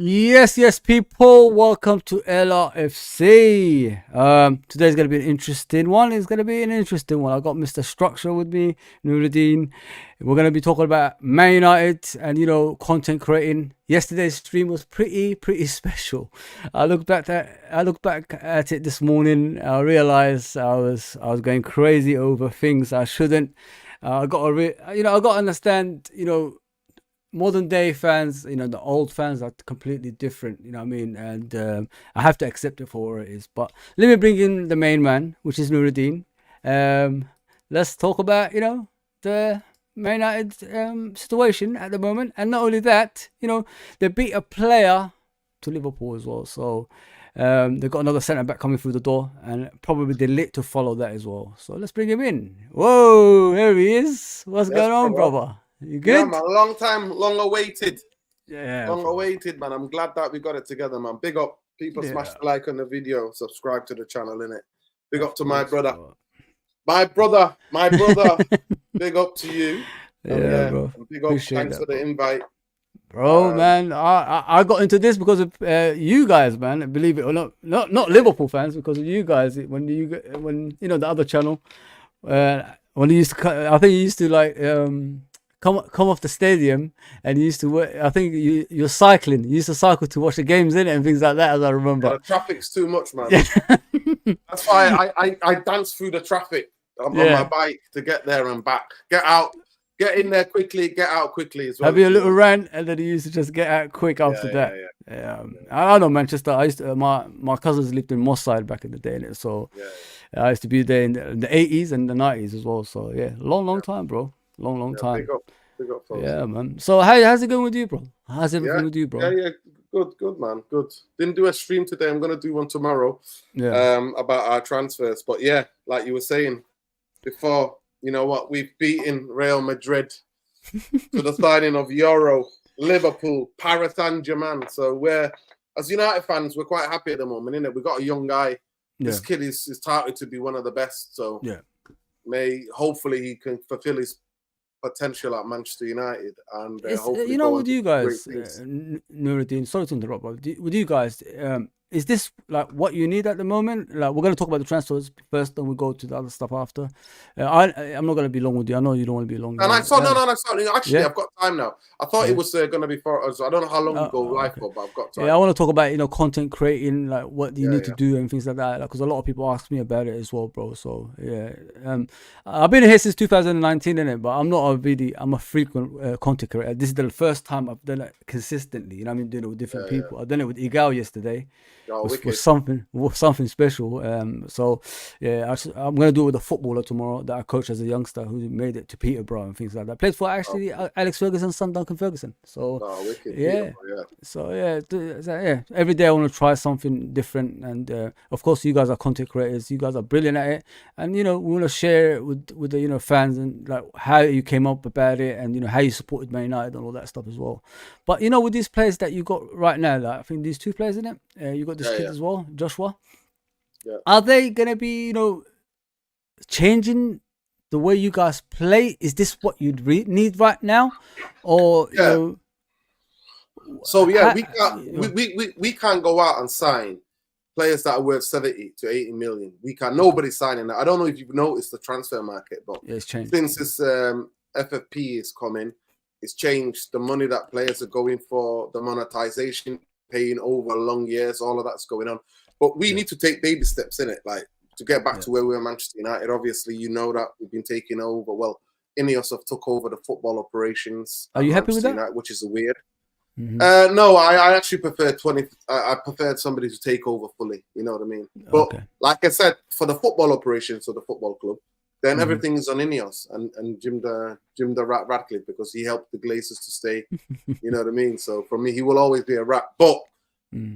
Yes, people. Welcome to LRFC. Today's gonna be an interesting one. It's gonna be an interesting one. I got Mr. Structure with me, Nuruddin. We're gonna be talking about Man United and content creating. Yesterday's stream was pretty special. I looked back at it this morning. I realized I was going crazy over things I shouldn't. I got to understand. Modern day fans, the old fans are completely different, you know what I mean? And I have to accept it for what it is. But let me bring in the main man, which is Nuruddin. Um, let's talk about, the Man United situation at the moment. And not only that, they beat a player to Liverpool as well. So they've got another centre back coming through the door and probably they're lit to follow that as well. So let's bring him in. Whoa, there he is. What's Yes, going on, brother. brother? You Yeah, good? man. Long time, long awaited. Yeah, Long bro. awaited, man. I'm glad that we got it together, man. Big up. People smash Yeah, the like on the video, subscribe to the channel, innit? Big up of to my course, brother. bro. My brother. Big up to you. Yeah, Yeah. bro. And big up. Appreciate Thanks for that, the bro. invite. Bro, man, I got into this because of you guys, man. Believe it or not, not Yeah. Liverpool fans, because of you guys. When the other channel, when you used to, I think you used to like come off the stadium and you used to work. I think you're cycling. You used to cycle to watch the games in it and things like that, as I Yeah, remember. the traffic's too much, man. Yeah, That's why I dance through the traffic on my yeah. bike to get there and back. Get out, get in there quickly, get out quickly as well, Have you a if you little know. rant, and then you used to just get out quick Yeah, after yeah, that. yeah. I know Manchester. I used to, my cousins lived in Moss Side back in the day, innit? So Yeah, I used to be there in the 80s and the 90s as well. So yeah, long yeah, time, bro. Long yeah. time. Big up, folks. Yeah, man. So how's it going with you, bro? How's Yeah, everything with you, yeah, bro? yeah. Good, man. Good. Didn't do a stream today. I'm gonna do one tomorrow. Yeah. About our transfers. But yeah, like you were saying before, you know what? We've beaten Real Madrid to the signing of Euro, Liverpool, Paris Saint-Germain. So we're, as United fans, we're quite happy at the moment, innit? We've got a young guy. Yeah. This kid is touted to be one of the best. So Yeah. hopefully he can fulfill his potential at Manchester United and It's hopefully go on with to you great guys, things. Nuruddin. Sorry to interrupt, but with you guys, is this like what you need at the moment? Like we're gonna talk about the transfers first, then we go to the other stuff after. I'm not gonna be long with you. I know you don't want to be long. And I saw no, actually, Yeah, I've got time now. I thought it yeah. was going to be for us. I don't know how long you go live Okay. for, but I've got Yeah, I time. want to talk about content creating, like what do you Yeah, need to yeah, do and things like that. Because a lot of people ask me about it as well, bro. So yeah, I've been here since 2019, in it, but I'm a frequent content creator. This is the first time I've done it consistently. You know, what I mean, doing it with different yeah. people. I've done it with Igal yesterday. Oh, Was wicked. something special. So yeah, I'm gonna do it with a footballer tomorrow that I coached as a youngster who made it to Peterborough and things like that. Plays for Oh, actually Alex Ferguson's son, Duncan Ferguson. So oh, wicked. yeah, Peterborough, yeah. so yeah. Every day I want to try something different, and of course you guys are content creators. You guys are brilliant at it, and we want to share it with the fans and like how you came up about it, and how you supported Man United and all that stuff as well. But with these players that you got right now, like I think these two players in it, you got this Yeah, kid yeah, as well, Joshua. yeah. Are they gonna be changing the way you guys play? Is this what you need right now, or Yeah. So yeah, how, we can't go out and sign players that are worth 70 to 80 million. We can't. Nobody's signing that. I don't know if you've noticed the transfer market, but it's changed. since this FFP is coming, it's changed the money that players are going for, the monetization, paying over long years, all of that's going on. But we need to take baby steps in it, like to get back to where we were Manchester United. Obviously, you know that we've been taking over. Well, Ineos have took over the football operations Are at you happy with Manchester that? United, which is weird. Mm-hmm. No, I actually prefer 20. I preferred somebody to take over fully. You know what I mean? But Okay. like I said, for the football operations of the football club, then Mm-hmm. everything is on Ineos and Jim the Ratcliffe because he helped the Glazers to stay. You know what I mean? So for me, he will always be a rat. But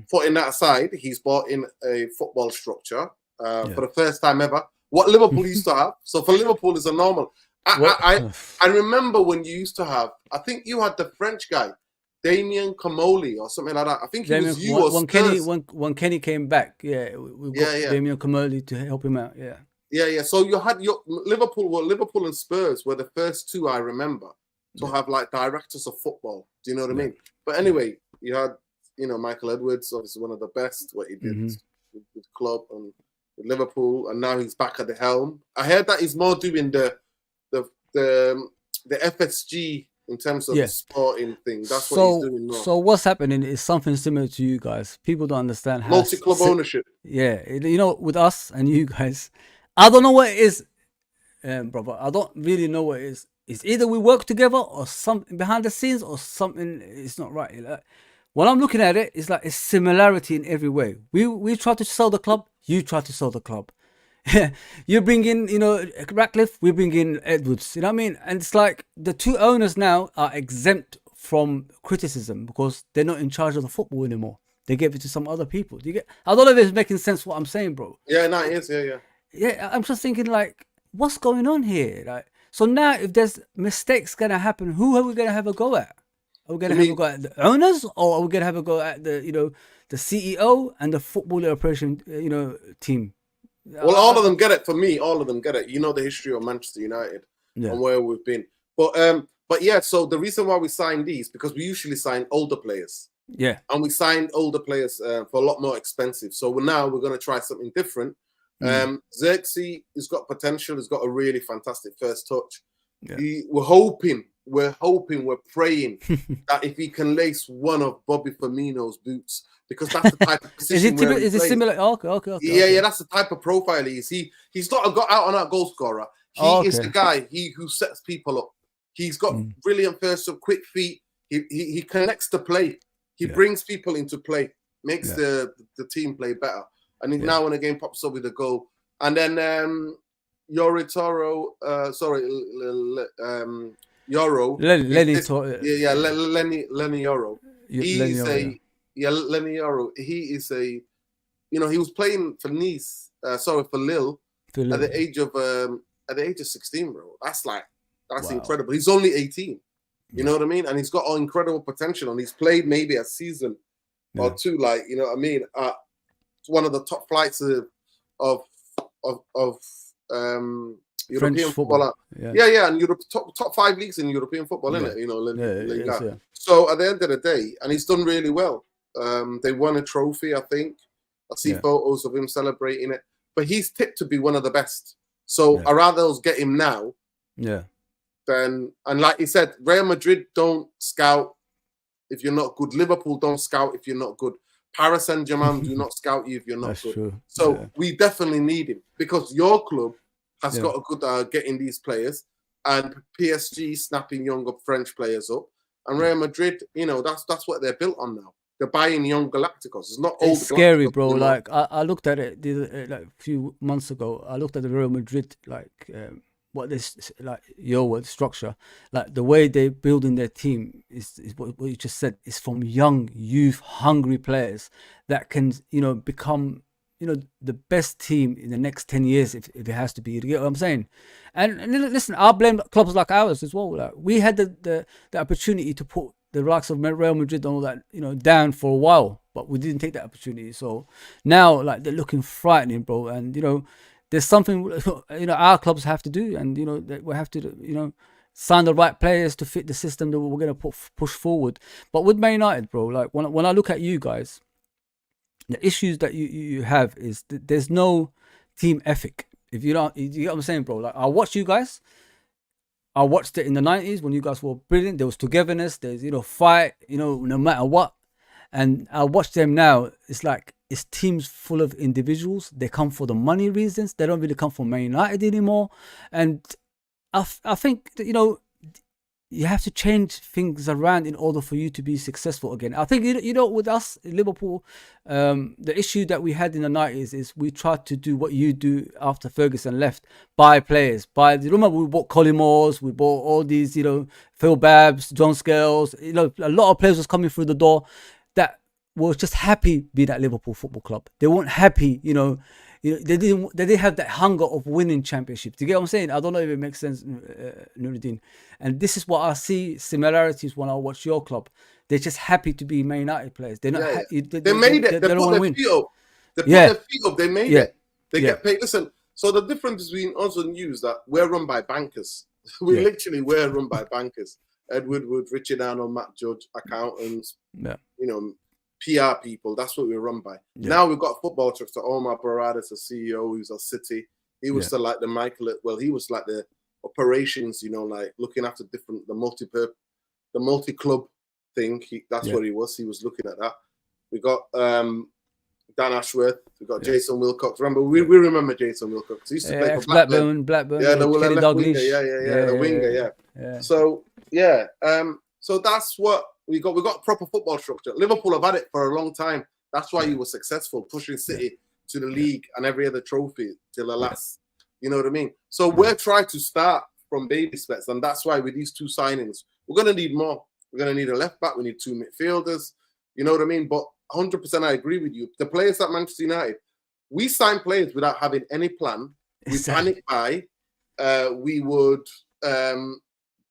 putting that aside, he's brought in a football structure for the first time ever. What Liverpool used to have. So for Liverpool, is a normal. I remember when you used to have. I think you had the French guy. Damien Comoli or something like that. I think it was you or Spurs. When Kenny came back, we got Damien Comoli to help him out. Yeah. So you had your Liverpool and Spurs were the first two I remember to have like directors of football. Do you know what I mean? But anyway, you had Michael Edwards, obviously one of the best. What he did with the club and with Liverpool, and now he's back at the helm. I heard that he's more doing the FSG in terms of the sporting thing. That's what he's doing now. So what's happening is something similar to you guys. People don't understand how multi-club ownership. Yeah, with us and you guys, I don't know what it is, brother. I don't really know what it is. It's either we work together or something behind the scenes or something is not right. Like, when I'm looking at it, it's like it's similarity in every way. We try to sell the club, you try to sell the club. You bring in, Ratcliffe, we bring in Edwards. You know what I mean? And it's like the two owners now are exempt from criticism because they're not in charge of the football anymore. They give it to some other people. I don't know if it's making sense what I'm saying, bro. Yeah, no, it is. Yeah. Yeah, I'm just thinking like, what's going on here? Like, so now if there's mistakes gonna happen, who are we gonna have a go at? Are we gonna have a go at the owners, or are we gonna have a go at the CEO and the football operation team? Well, all of them get it. For me, all of them get it. You know the history of Manchester United and where we've been. But yeah, so the reason why we signed these, because we usually sign older players. Yeah. And we signed older players for a lot more expensive. So now we're going to try something different. Xerxes has got potential. He's got a really fantastic first touch. Yeah. We're hoping, we're praying that if he can lace one of Bobby Firmino's boots, because that's the type of position is it similar? Okay. Yeah, that's the type of profile he is. He's not a out-and-out goal scorer. He is the guy who sets people up. He's got brilliant first up, quick feet. He connects the play. He brings people into play, makes the team play better. And now when a game pops up with a goal, and then Yoro Toro, Yoro. Lenny Yoro. Lenny Yoro. He is he was playing for Nice, for Lille, at the age of 16, bro. That's incredible. He's only 18. You know what I mean? And he's got incredible potential, and he's played maybe a season or two, you know what I mean? One of the top flights of European football. Yeah, and Europe top 5 leagues in European football, isn't it? So at the end of the day, and he's done really well. They won a trophy, I think. I see photos of him celebrating it, but he's tipped to be one of the best. So I'd rather us get him now. Yeah. And like you said, Real Madrid don't scout if you're not good. Liverpool don't scout if you're not good. Paris Saint-Germain do not scout you if you're not That's good. True. So we definitely need him, because your club has got a good getting these players, and PSG snapping younger French players up, and Real Madrid, that's what they're built on now. They're buying young Galacticos. It's not old. It's scary, bro. Like I looked at it like a few months ago. I looked at the Real Madrid what this your word structure, like the way they're building their team is what you just said, is from young, youth, hungry players that can become the best team in the next 10 years if it has to be. You get what I'm saying? And listen, I blame clubs like ours as well. Like, we had the opportunity to put the likes of Real Madrid and all that down for a while, but we didn't take that opportunity. So now they're looking frightening, bro. And there's something our clubs have to do, and that we have to sign the right players to fit the system that we're going to push forward. But with Man United, bro, like when I look at you guys, the issues that you have is there's no team ethic. If you don't, you get what I'm saying, bro. Like, I watched you guys. I watched it in the 90s when you guys were brilliant. There was togetherness. There's fight. No matter what. And I watch them now. It's like it's teams full of individuals. They come for the money reasons. They don't really come for Man United anymore. And I think that, you have to change things around in order for you to be successful again. I think, with us in Liverpool, the issue that we had in the 90s is we tried to do what you do after Ferguson left. Buy players. Remember we bought Collymores, we bought all these, Phil Babbs, John Scales. A lot of players was coming through the door that were just happy being at Liverpool Football Club. They weren't happy, they didn't have that hunger of winning championships. Do you get what I'm saying? I don't know if it makes sense, Nuruddin. And this is what I see similarities when I watch your club. They're just happy to be Man United players. They're not. They made it. They don't want to win. They put their feet up. They made it. They get paid. Listen. So the difference between us and you is that we're run by bankers. We're run by bankers. Ed Woodward, Richard Arnold, Matt Judge, accountants. PR people. That's what we run by. Yeah. Now we've got football trucks. Omar Barada's the CEO, who's a City. He was the he was like the operations, like looking after the multi-club thing. That's what he was. He was looking at that. We got Dan Ashworth. We got Jason Wilcox. Remember, we remember Jason Wilcox. He used to play for Blackburn. Yeah, the left winger. The winger. Yeah. So so that's what we got. We got proper football structure. Liverpool have had it for a long time. That's why you were successful, pushing City to the league and every other trophy till the last. You know what I mean? So we're trying to start from baby steps, and that's why with these 2 signings, we're going to need more. We're going to need a left back. We need 2 midfielders. You know what I mean? But 100% I agree with you. The players at Manchester United, we sign players without having any plan. We panic buy. We would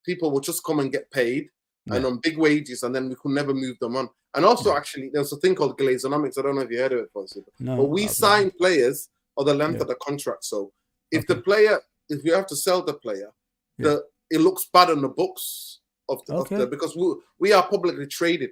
people would just come and get paid and on big wages, and then we could never move them on. And also, actually, there's a thing called Glazonomics. I don't know if you heard of it, possibly. No, but we sign players or the length of the contract. So if the player, if you have to sell the player, it looks bad on the books because we are publicly traded.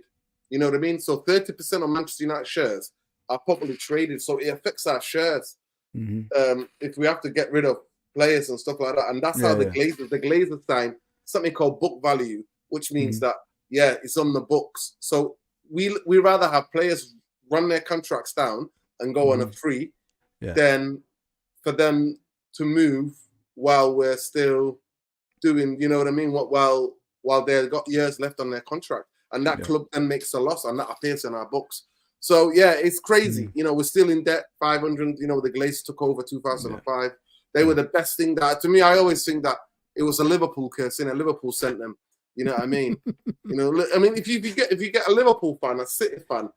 You know what I mean? So 30% of Manchester United shares are publicly traded. So it affects our shares. If we have to get rid of players and stuff like that. And that's how the Glazers sign something called book value, which means that, it's on the books. So we rather have players run their contracts down and go on a free than for them to move while we're still doing, you know what I mean? While they've got years left on their contract. And that club then makes a loss, and that appears in our books. So, it's crazy. We're still in debt, 500. The Glazers took over 2005. They were the best thing that, to me, I always think that it was a Liverpool curse. Liverpool sent them. You know what I mean? If you get a Liverpool fan, a City fan,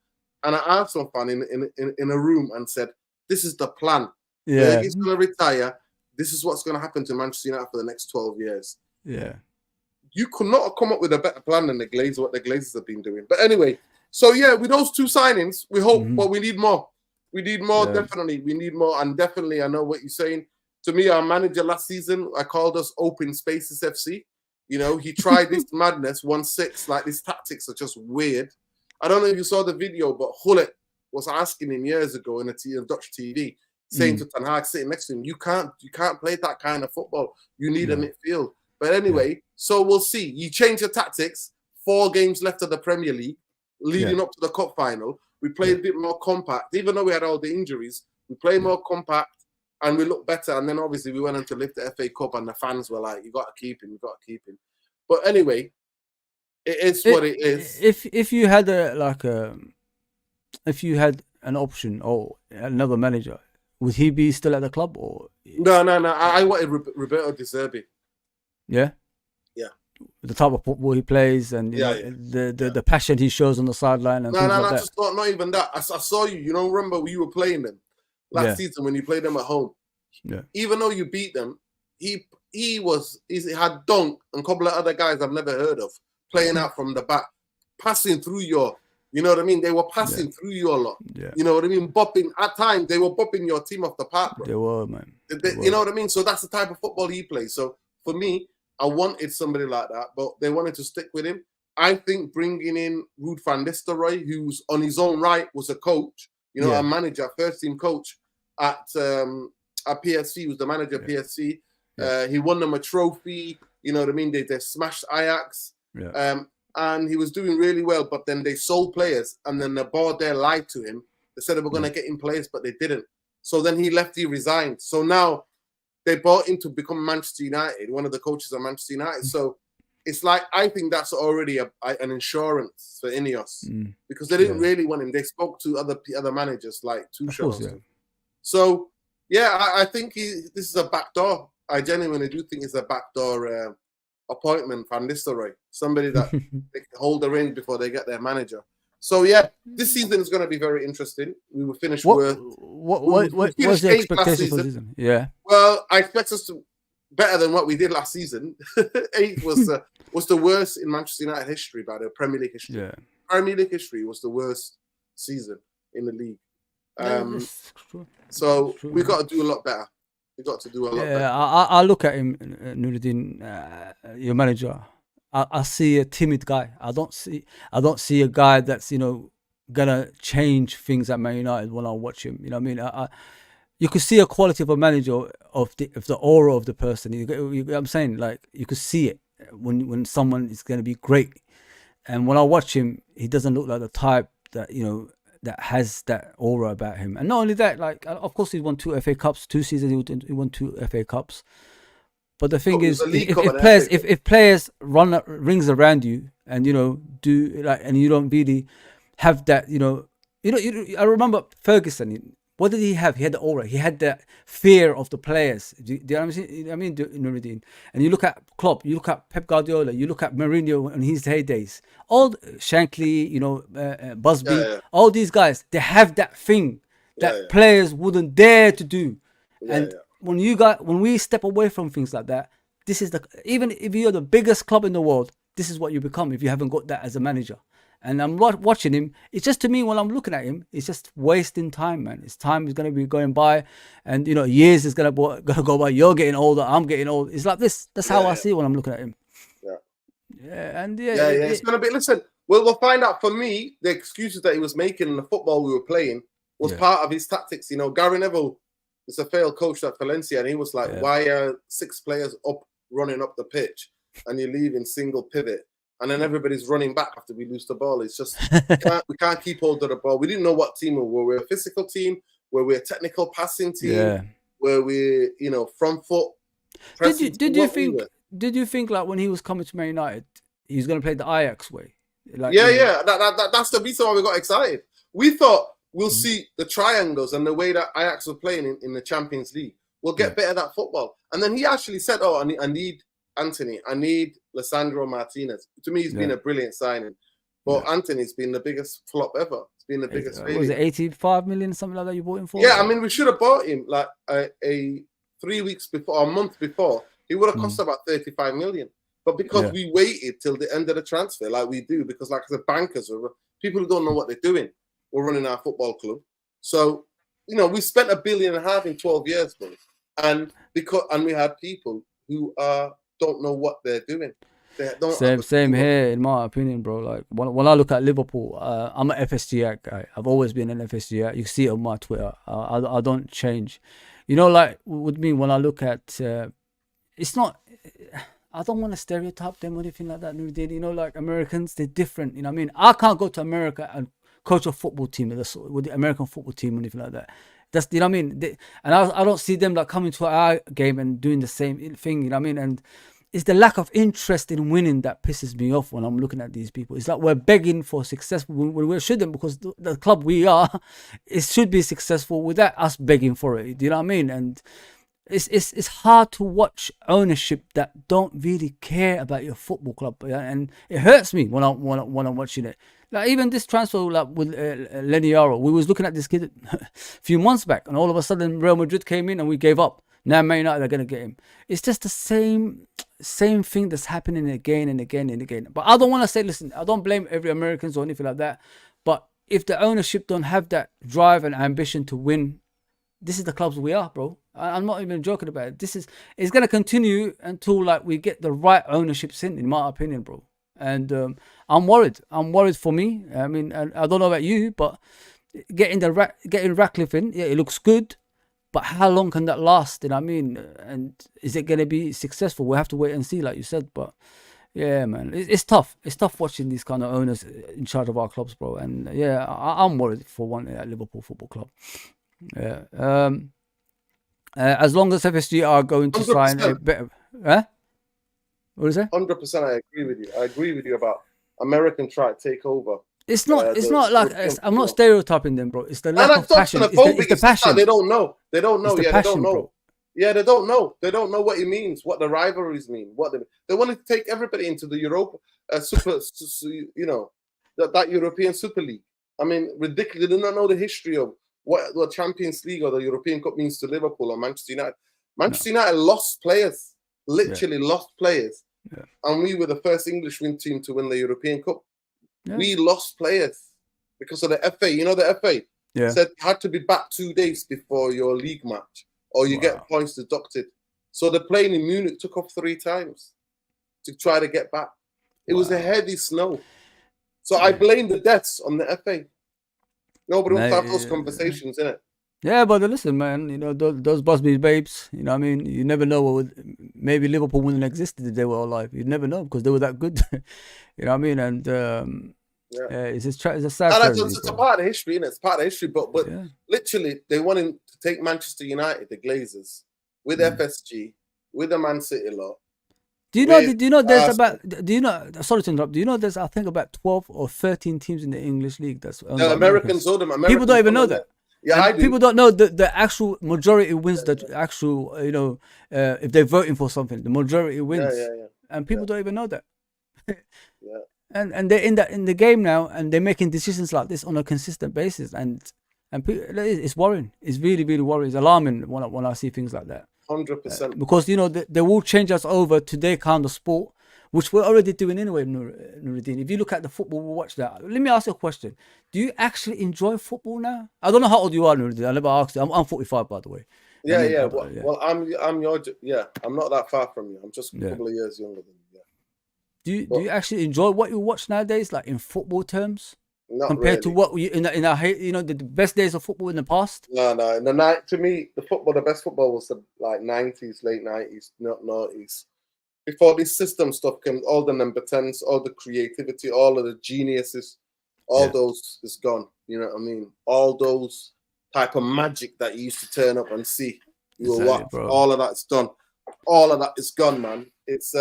and an Arsenal fan in a room and said, this is the plan. He's going to retire. This is what's going to happen to Manchester United for the next 12 years. Yeah. You could not have come up with a better plan than what the Glazers have been doing. But anyway, so with those 2 signings, we hope, but we need more. We need more, definitely. We need more, and definitely, I know what you're saying. To me, our manager last season, I called us Open Spaces FC. He tried this madness, 1-6, like these tactics are just weird. I don't know if you saw the video, but Hullet was asking him years ago in a Dutch TV, saying to Ten Hag, sitting next to him, you can't play that kind of football. You need a midfield. But anyway, so we'll see. You change your tactics. 4 games left of the Premier League, leading up to the cup final. We played a bit more compact, even though we had all the injuries. We played more compact, and we looked better. And then obviously we went on to lift the FA Cup, and the fans were like, "You got to keep him. You got to keep him." But anyway, it is what it is. If you had if you had an option or another manager, would he be still at the club or? No. I wanted Roberto Di Matteo. Yeah. The type of football he plays and the passion he shows on the sideline and just not even that. I saw you. Remember when you were playing them last season when you played them at home. Yeah. Even though you beat them, he had Dunk and a couple of other guys I've never heard of playing out from the back, passing through your. You know what I mean? They were passing through you a lot. Yeah. You know what I mean? Bopping at times they were bopping your team off the park. Bro. They were, man. You know what I mean? So that's the type of football he plays. So for me, I wanted somebody like that, but they wanted to stick with him. I think bringing in Ruud van Nistelrooy, who's on his own right was a coach, a manager, first team coach at PSV, was the manager of PSV. He won them a trophy. You know what I mean? They smashed Ajax. Yeah. And he was doing really well, but then they sold players, and then the board there lied to him. They said they were going to get him players, but they didn't. So then he left, he resigned. So now they bought him to become Manchester United, one of the coaches of Manchester United. So it's like, I think that's already an insurance for Ineos because they didn't really want him. They spoke to other managers like Tuchel. So, I think this is a backdoor. I genuinely do think it's a backdoor appointment for Van Nistelrooy, somebody that they can hold the reins before they get their manager. So this season is going to be very interesting. We will finish what's the expectation for the season? Yeah. Well, I expect us to better than what we did last season. 8th was the worst in Manchester United history, by the Premier League history. Yeah. Premier League history was the worst season in the league. So we've got to do a lot better. We've got to do a lot better. I look at him, Nuruddin, your manager. I see a timid guy. I don't see a guy that's gonna change things at Man United when I watch him. You know what I mean? You could see a quality of a manager of the aura of the person. I'm saying, like, you could see it when someone is gonna be great. And when I watch him, he doesn't look like the type that, you know, that has that aura about him. And not only that, like, of course, he won 2 FA Cups, 2 seasons. He won 2 FA Cups. But the thing is, if players run rings around you, and you know, do like, and you don't really have that, you know, I remember Ferguson. What did he have? He had the aura. He had the fear of the players. Do you know what I'm saying? I mean, Nuruddin. And you look at Klopp, you look at Pep Guardiola, you look at Mourinho in his heydays. All Shankly, you know, Busby, all these guys, they have that thing that players wouldn't dare to do. And when we step away from things like that, this is even if you're the biggest club in the world, this is what you become if you haven't got that as a manager. And I'm watching him. It's just, to me, when I'm looking at him, it's just wasting time, man. His time is going to be going by, and you know, years is going to go by. You're getting older. I'm getting old. It's like this. That's how I see it when I'm looking at him. It's going to be. Listen, we'll find out. For me, the excuses that he was making in the football we were playing was part of his tactics. You know, Gary Neville is a failed coach at Valencia, and he was like, "Why are 6 players up running up the pitch, and you're leaving single pivot?" And then everybody's running back after we lose the ball. It's just, we can't keep hold of the ball. We didn't know what team we were. We're a physical team. We're a technical passing team. Where we, you know, front foot. Did you think like when he was coming to Man United, he was going to play the Ajax way? Like, that's the reason why we got excited. We thought we'll see the triangles and the way that Ajax were playing in the Champions League. We'll get better at that football. And then he actually said, "Oh, I need Anthony. I need Lisandro Martinez." To me, he's been a brilliant signing. But Anthony's been the biggest flop ever. It's been the biggest failure. Was it 85 million, something like that you bought him for? Yeah, I mean, we should have bought him like a 3 weeks before, a month before. He would have cost about 35 million. But because we waited till the end of the transfer, like we do, because like I said, bankers, people who don't know what they're doing, we're running our football club. So, you know, we spent $1.5 billion in 12 years, bro. And we had people who don't know what they're doing. Same here, in my opinion, bro. Like when I look at Liverpool, I'm an FSG guy. I've always been an FSG. You see it on my Twitter. I don't change. You know, like with me, when I look at, it's not. I don't want to stereotype them or anything like that. You know, like Americans, they're different. You know what I mean? I can't go to America and coach a football team with the American football team or anything like that. That's, you know what I mean? I don't see them like coming to our game and doing the same thing. You know what I mean? And it's the lack of interest in winning that pisses me off when I'm looking at these people. It's like we're begging for success when we shouldn't, because the club we are, it should be successful without us begging for it. Do you know what I mean? And it's hard to watch ownership that don't really care about your football club, and it hurts me when I'm watching it. Like even this transfer, like with Len Leno, we was looking at this kid a few months back, and all of a sudden Real Madrid came in and we gave up. Now Man United are gonna get him. It's just the same thing that's happening again and again and again. But I don't want to say, listen, I don't blame every Americans or anything like that. But if the ownership don't have that drive and ambition to win, this is the clubs we are, bro. I'm not even joking about it. It's gonna continue until like we get the right ownerships in my opinion, bro. And I'm worried. I'm worried for me. I mean, I don't know about you, but getting Ratcliffe in, yeah, it looks good. But how long can that last? You know what I mean? And is it going to be successful? We'll have to wait and see, like you said. But yeah, man, it's tough. It's tough watching these kind of owners in charge of our clubs, bro. And yeah, I'm worried for one at Liverpool Football Club. Yeah. As long as FSG are going to 100%. Sign a better... What is that? 100%, I agree with you. I agree with you about American try to take over. It's not. It's not like I'm not stereotyping them, bro. It's the lack of passion. It's the passion. They don't know. They don't know. Yeah, passion, they don't know. Bro. Yeah, they don't know. They don't know what it means. What the rivalries mean. What they wanted to take everybody into the Europa Super. You know, that European Super League. I mean, ridiculous. They do not know the history of what the Champions League or the European Cup means to Liverpool or Manchester United. Manchester United lost players, literally lost players, and we were the first English team to win the European Cup. Yeah. We lost players because of the FA. You know, the FA said you had to be back 2 days before your league match or you get points deducted. So the plane in Munich took off 3 times to try to get back. It was a heavy snow. So I blame the deaths on the FA. Nobody wants to have Mate, those conversations, innit? yeah, but listen, man, you know, those Busby babes, you know what I mean? You never know what maybe Liverpool wouldn't exist if they were alive. You'd never know because they were that good. You know what I mean? And Yeah. it's a sad And tragedy, it's a bro. part of history, innit? It's part of history. But Yeah. literally, they wanted to take Manchester United, the Glazers, with FSG, with the Man City lot. Do you know? with Do you know? There's Arsenal. about. Do you know? Sorry to interrupt. Do you know? There's I think about 12 or 13 teams in the English league that's owned The by Americans Americans. own them. People don't even know own that. Yeah, And I do. people don't know the actual majority wins. The actual, you know, if they're voting for something, the majority wins. Yeah. And people don't even know that. Yeah. And they're in the game now, and they're making decisions like this on a consistent basis, and it's worrying. It's really worrying. It's alarming when I see things like that. 100%. Because you know they will change us over to their kind of sport, which we're already doing anyway, Nuruddin. If you look at the football we watch now, let me ask you a question: do you actually enjoy football now? I don't know how old you are, Nuruddin. I never asked you. I'm 45, by the way. Yeah. Well, I'm your. Yeah, I'm not that far from you. I'm just a couple of years younger than you. Yeah. Do you actually enjoy what you watch nowadays, like in football terms, Not compared to really. what we in our you know the best days of football in the past? No. In the night, to me, the best football was the like 90s, late 90s, not 90s. Before this system stuff came, all the number 10s, all the creativity, all of the geniuses, all those is gone. You know what I mean? All those type of magic that you used to turn up and see, you will watch. Bro. All of that's done. All of that is gone, man. It's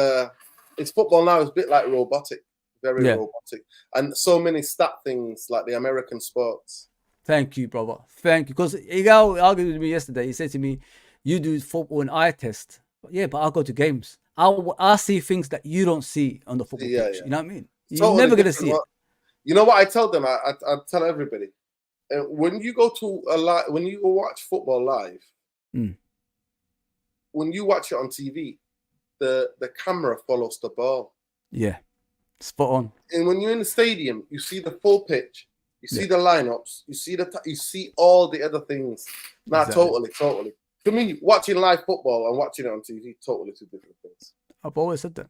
football now is a bit like robotic, very robotic, and so many stat things like the American sports. Thank you, brother. Thank you. Because Igal argued with me yesterday. He said to me, "You do football and I test." Yeah, but I'll go to games. I'll see things that you don't see on the football pitch. Yeah. You know what I mean? You're Totally never gonna see it. You know what I tell them? I tell everybody when you go to when you go watch football live, when you watch it on TV, the camera follows the ball. Yeah, spot on. And when you're in the stadium, you see the full pitch, you see the lineups, you see all the other things. Nah, Exactly. totally. To me, watching live football and watching it on TV, totally two different things. I've always said that.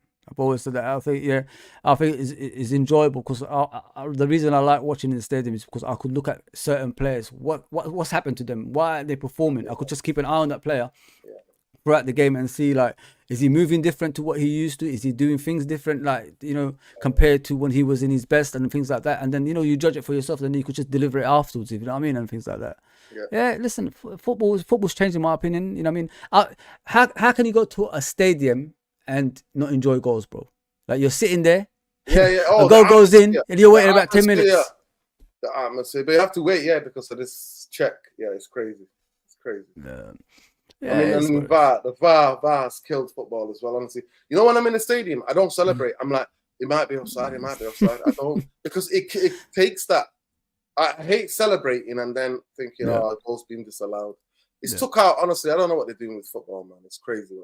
I think it's enjoyable because the reason I like watching in the stadium is because I could look at certain players, what's happened to them, why are they performing. I could just keep an eye on that player throughout the game and see, like, is he moving different to what he used to? Is he doing things different, like, you know, compared to when he was in his best and things like that? And then, you know, you judge it for yourself, then you could just deliver it afterwards, if you know what I mean, and things like that. Yeah, listen, football's changed in my opinion. You know what I mean? How can you go to a stadium and not enjoy goals, bro? Like, you're sitting there, Oh, a goal goes in, and you're waiting about 10 minutes. The atmosphere, but you have to wait, because of this check. Yeah, it's crazy. It's crazy. Yeah, I mean, and the VAR has killed football as well, honestly. You know, when I'm in the stadium, I don't celebrate. I'm like, it might be offside, I don't, because it takes that. I hate celebrating and then thinking, oh, goal's being disallowed. It's took out, honestly, I don't know what they're doing with football, man. It's crazy.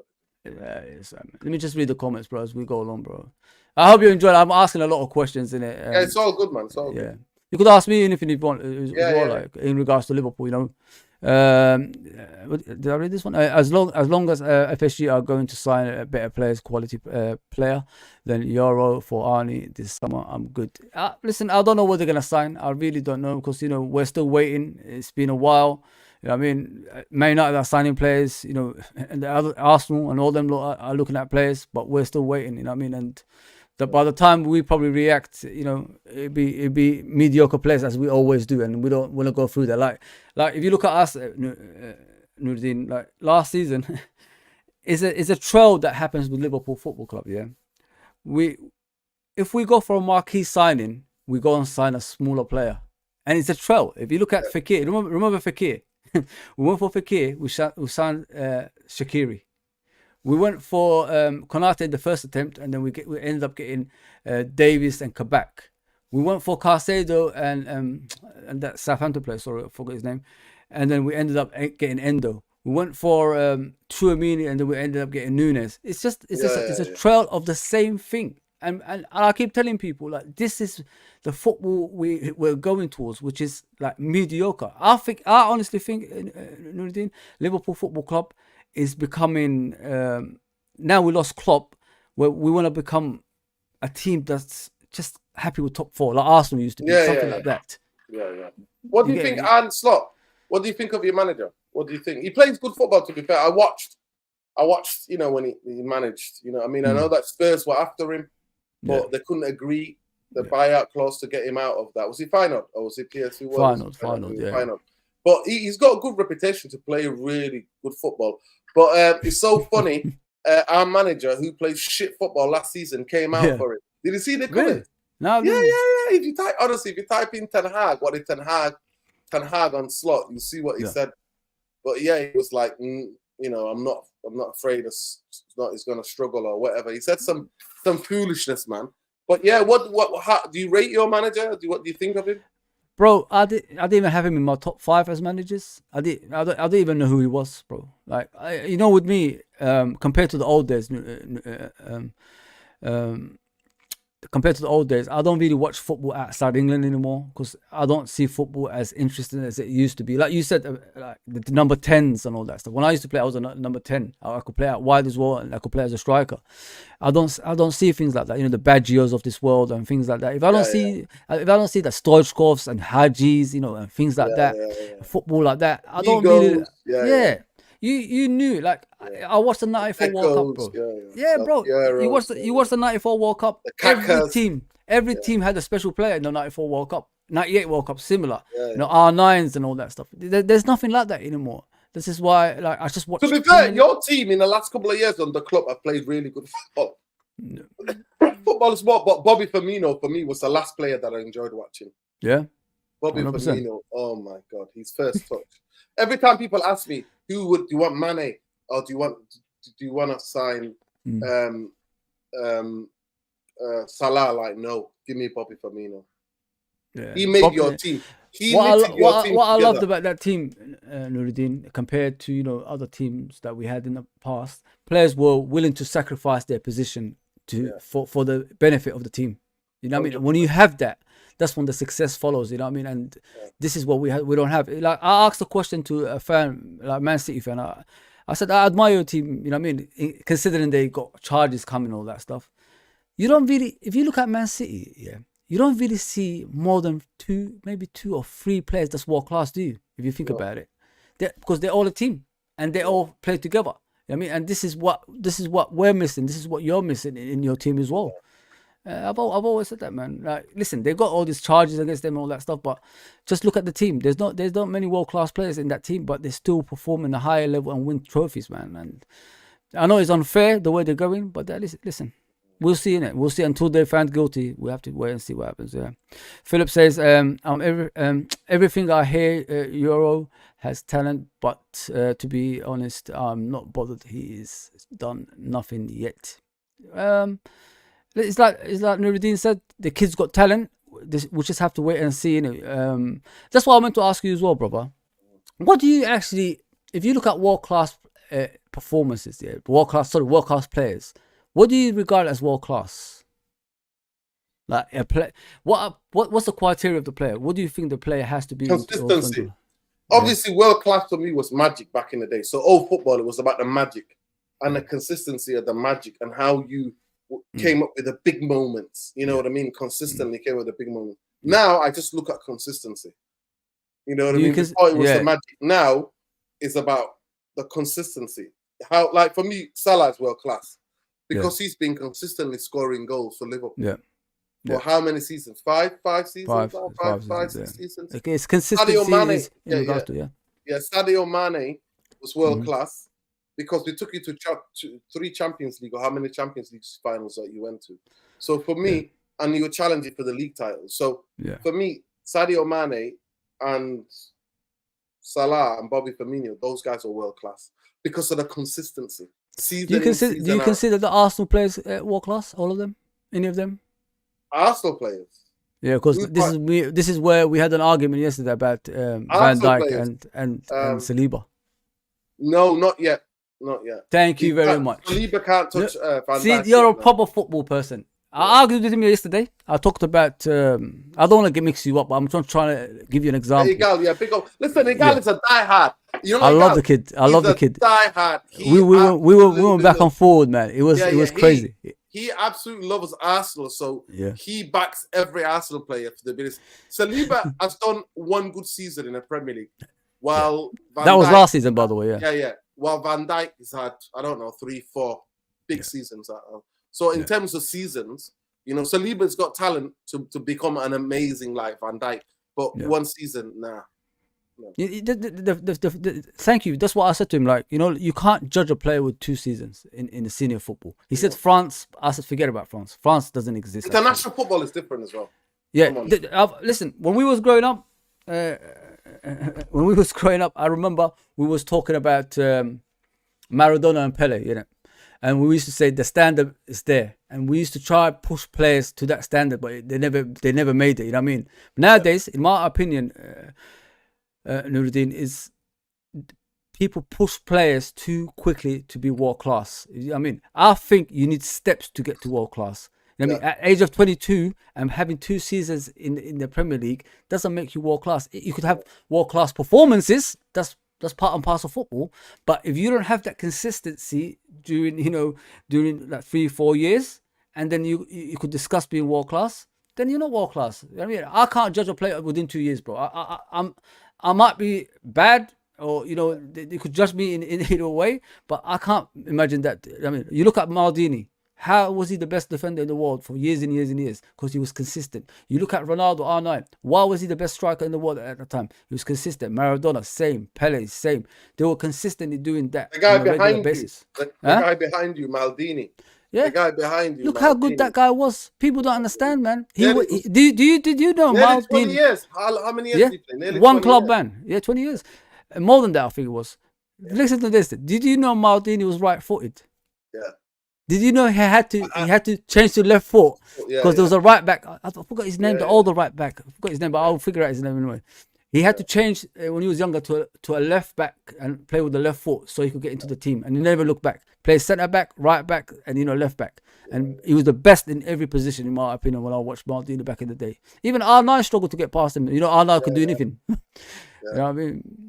Yeah, let me just read the comments, bro, as we go along, bro. I hope you enjoyed it. I'm asking a lot of questions in it. Yeah, it's all good, man. It's all good. You could ask me anything you want like in regards to Liverpool, you know. Did I read this one? As long as FSG are going to sign a better players, quality player than Euro for Arnie this summer, I'm good. Listen, I don't know what they're gonna sign. I really don't know because, you know, we're still waiting. It's been a while. You know what I mean? Man United are signing players, you know, and the other Arsenal and all them are looking at players, but we're still waiting. You know what I mean? And by the time we probably react, you know, it'd be mediocre players as we always do, and we don't want to go through that. Like if you look at us, Nuruddin, like last season, is a trail that happens with Liverpool Football Club. Yeah, if we go for a marquee signing, we go and sign a smaller player, and it's a trail. If you look at Fekir, remember Fekir. We went for Fekir. We signed Shaqiri. We went for Konate in the first attempt, and then we ended up getting Davis and Kabak. We went for Caicedo and that Southampton player, sorry, I forgot his name. And then we ended up getting Endo. We went for Tchouaméni, and then we ended up getting Nunes. It's a trail of the same thing. And I keep telling people, like, this is the football we're going towards, which is like mediocre. I honestly think, Nuruddin, Liverpool Football Club is becoming, now we lost Klopp, where we want to become a team that's just happy with top four, like Arsenal used to be, something like that. What do you think, Arne Slot? What do you think of your manager? What do you think? He plays good football, to be fair. I watched, when he managed, I mean, I know that Spurs were after him, but they couldn't agree the buyout clause to get him out of that. Was he final or was he PSV? Final. But he's got a good reputation to play really good football. But it's so funny. Our manager, who played shit football last season, came out for it. Did you see the comment? Really? No. Yeah. If you type in Ten Hag, what did Ten Hag on Slot, you see what he said. But yeah, he was like, I'm not afraid he's going to struggle or whatever. He said some foolishness, man. But yeah, how, do you rate your manager? What do you think of him? Bro, I didn't even have him in my top 5 as managers. I didn't even know who he was, bro. Like, with me, compared to the old days, I don't really watch football outside England anymore because I don't see football as interesting as it used to be. Like you said, like the number 10s and all that stuff. When I used to play, I was a number 10. I could play out wide as well, and I could play as a striker. I don't see things like that. The Badgios of this world and things like that. If I don't see the Stoichkovs and Hagis, and things like that, football like that, I don't really. You knew, like, I watched the 94 World Cup, bro. Bro. You watched the 94 World Cup. Every team had a special player in the 94 World Cup. 98 World Cup, similar. R9s and all that stuff. There's nothing like that anymore. This is why, like, I just watched. To be fair, your team in the last couple of years on the club have played really good football. No. Football is more, but Bobby Firmino, for me, was the last player that I enjoyed watching. Yeah. Bobby 100%. Firmino, oh my God, his first touch. Every time people ask me, do you want Mane or do you want to sign Salah? Like, no, give me Bobby Firmino. Yeah. He made your team. What I loved about that team, Nuruddin, compared to other teams that we had in the past, players were willing to sacrifice their position for the benefit of the team. You know what I mean? When you have that, that's when the success follows. You know what I mean? And this is what we don't have. Like, I asked a question to a fan, like Man City fan. I said, I admire your team. You know what I mean? Considering they got charges coming, all that stuff. You don't really, if you look at Man City, you don't really see more than maybe two or three players that's world class, do you? If you think about it, because they're all a team and they all play together. You know what I mean? And this is what we're missing. This is what you're missing in your team as well. I've always said that, man. Like, listen, they've got all these charges against them and all that stuff, but just look at the team. There's not many world class players in that team, but they still perform in a higher level and win trophies, man. And I know it's unfair the way they're going, but listen, we'll see in it. We'll see until they're found guilty. We have to wait and see what happens. Yeah. Philip says, everything I hear, Euro has talent, but to be honest, I'm not bothered. He's done nothing yet. It's like Nuruddin said, the kid's got talent. We'll just have to wait and see. That's what I meant to ask you as well, brother. What do you actually, if you look at world-class performances, world-class players, what do you regard as world-class? Like a play, what's the criteria of the player? What do you think the player has to be? Consistency. Obviously, world-class for me was magic back in the day. So old football, it was about the magic and the consistency of the magic and how you came up with the big moments. You know what I mean? Consistently came with the big moments. Now I just look at consistency. You know what I mean? Before it was the magic. Now it's about the consistency. How, like, for me, Salah is world class because he's been consistently scoring goals for Liverpool. For how many seasons? Five seasons? Five seasons. Okay, it's consistency. Sadio Mane, Sadio Mane was world class. Because we took you to 3 Champions League, or how many Champions League finals that you went to. So for me, and you were challenging for the league title. So for me, Sadio Mane and Salah and Bobby Firmino, those guys are world class because of the consistency. Do you consider the Arsenal players world class? All of them? Any of them? Arsenal players? Yeah, because this is where we had an argument yesterday about Van Dijk and Saliba. No, not yet. Not yet. Thank you very much. Saliba can't touch Van Dijk. See, you're a proper football person. I argued with him yesterday. I talked about. I don't want to mix you up, but I'm trying to give you an example. Igal, big up. Listen, Igal is a diehard. You know, I love the kid. I love the kid. Diehard. We went back and forward, man. It was crazy. he absolutely loves Arsenal, so Yeah. he backs every Arsenal player for the ability. Saliba has done one good season in the Premier League, while that was last season, by the way. Yeah. While Van Dijk has had, I don't know, 3-4 big seasons. So in terms of seasons, you know, Saliba's got talent to become an amazing like Van Dijk, but one season, nah. No. Thank you. That's what I said to him. Like, you know, you can't judge a player with 2 seasons in the senior football. He said France. I said, forget about France. France doesn't exist. International football is different as well. Yeah. Listen, when we was growing up, I remember we was talking about Maradona and Pele, you know, and we used to say the standard is there, and we used to try push players to that standard, but they never made it. You know what I mean? Nowadays, in my opinion, Nuruddin, is people push players too quickly to be world class. I mean, I think you need steps to get to world class. You know what I mean? At age of 22 and having 2 seasons in the Premier League doesn't make you world class. You could have world class performances. That's part and parcel of football. But if you don't have that consistency during like 3-4 years, and then you could discuss being world class, then you're not world class. I mean, I can't judge a player within 2 years, bro. I might be bad, or you know, they could judge me in a way, but I can't imagine that. I mean, you look at Maldini. How was he the best defender in the world for years and years and years? Because he was consistent. You look at Ronaldo, R9. Why was he the best striker in the world at the time? He was consistent. Maradona, same. Pele, same. They were consistently doing that. The guy behind you, the guy behind you, Maldini. Yeah. The guy behind you. Look Maldini. How good that guy was. People don't understand, man. Did you know Maldini? 20 years. How many years did he play? Nearly one club man. Yeah, 20 years. More than that, I think it was. Listen to this. Did you know Maldini was right-footed? Yeah. Did you know he had to change to left foot because there was a right back? I forgot his name, the older right back. I forgot his name, but I'll figure out his name anyway. He had to change when he was younger to a left back and play with the left foot so he could get into the team. And he never looked back. Play centre back, right back, and left back. And he was the best in every position, in my opinion, when I watched Maldini back in the day. Even R9 struggled to get past him. You know, R9 could do anything. You know what I mean?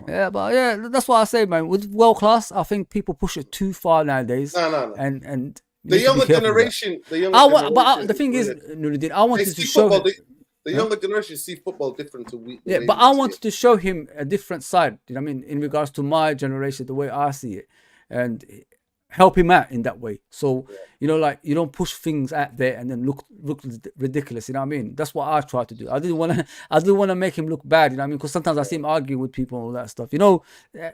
Yeah, but yeah, that's what I say, man. With world class, I think people push it too far nowadays. No. And the younger generation. But the thing is, Nuruddin, I wanted to show him. The younger generation see football different to we. Yeah, but I wanted to show him a different side. You know what I mean? In regards to my generation, the way I see it, and help him out in that way. So you know, like, you don't push things out there and then look ridiculous. You know what I mean? That's what I try to do. I didn't want to make him look bad. You know what I mean? Because sometimes I see him arguing with people and all that stuff. You know,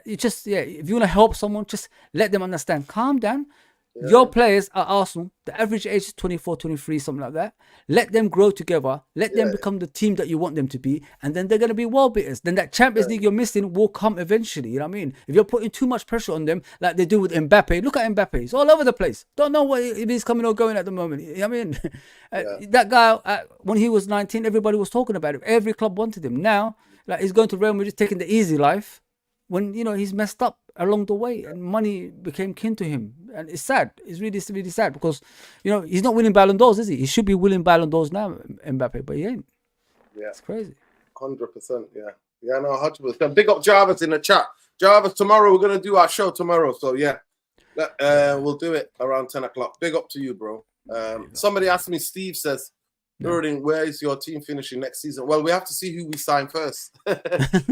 you just if you want to help someone, just let them understand. Calm down. Your players at Arsenal, the average age is 24, 23, something like that. Let them grow together. Let them become the team that you want them to be. And then they're going to be world beaters. Then that Champions League you're missing will come eventually. You know what I mean? If you're putting too much pressure on them, like they do with Mbappe, look at Mbappe. He's all over the place. Don't know if he's coming or going at the moment. You know what I mean? That guy, when he was 19, everybody was talking about him. Every club wanted him. Now, like, he's going to Real Madrid, taking the easy life. When, you know, he's messed up along the way and money became kin to him. And it's sad. It's really, really sad because, you know, he's not winning Ballon d'Ors, is he? He should be winning Ballon d'Ors now, Mbappe, but he ain't. Yeah. It's crazy. 100%, yeah. Yeah, no, 100%. Big up Jarvis in the chat. Jarvis, tomorrow we're going to do our show tomorrow. So, yeah, we'll do it around 10 o'clock. Big up to you, bro. Somebody asked me, Steve says, Nuruddin, where is your team finishing next season? Well, we have to see who we sign first.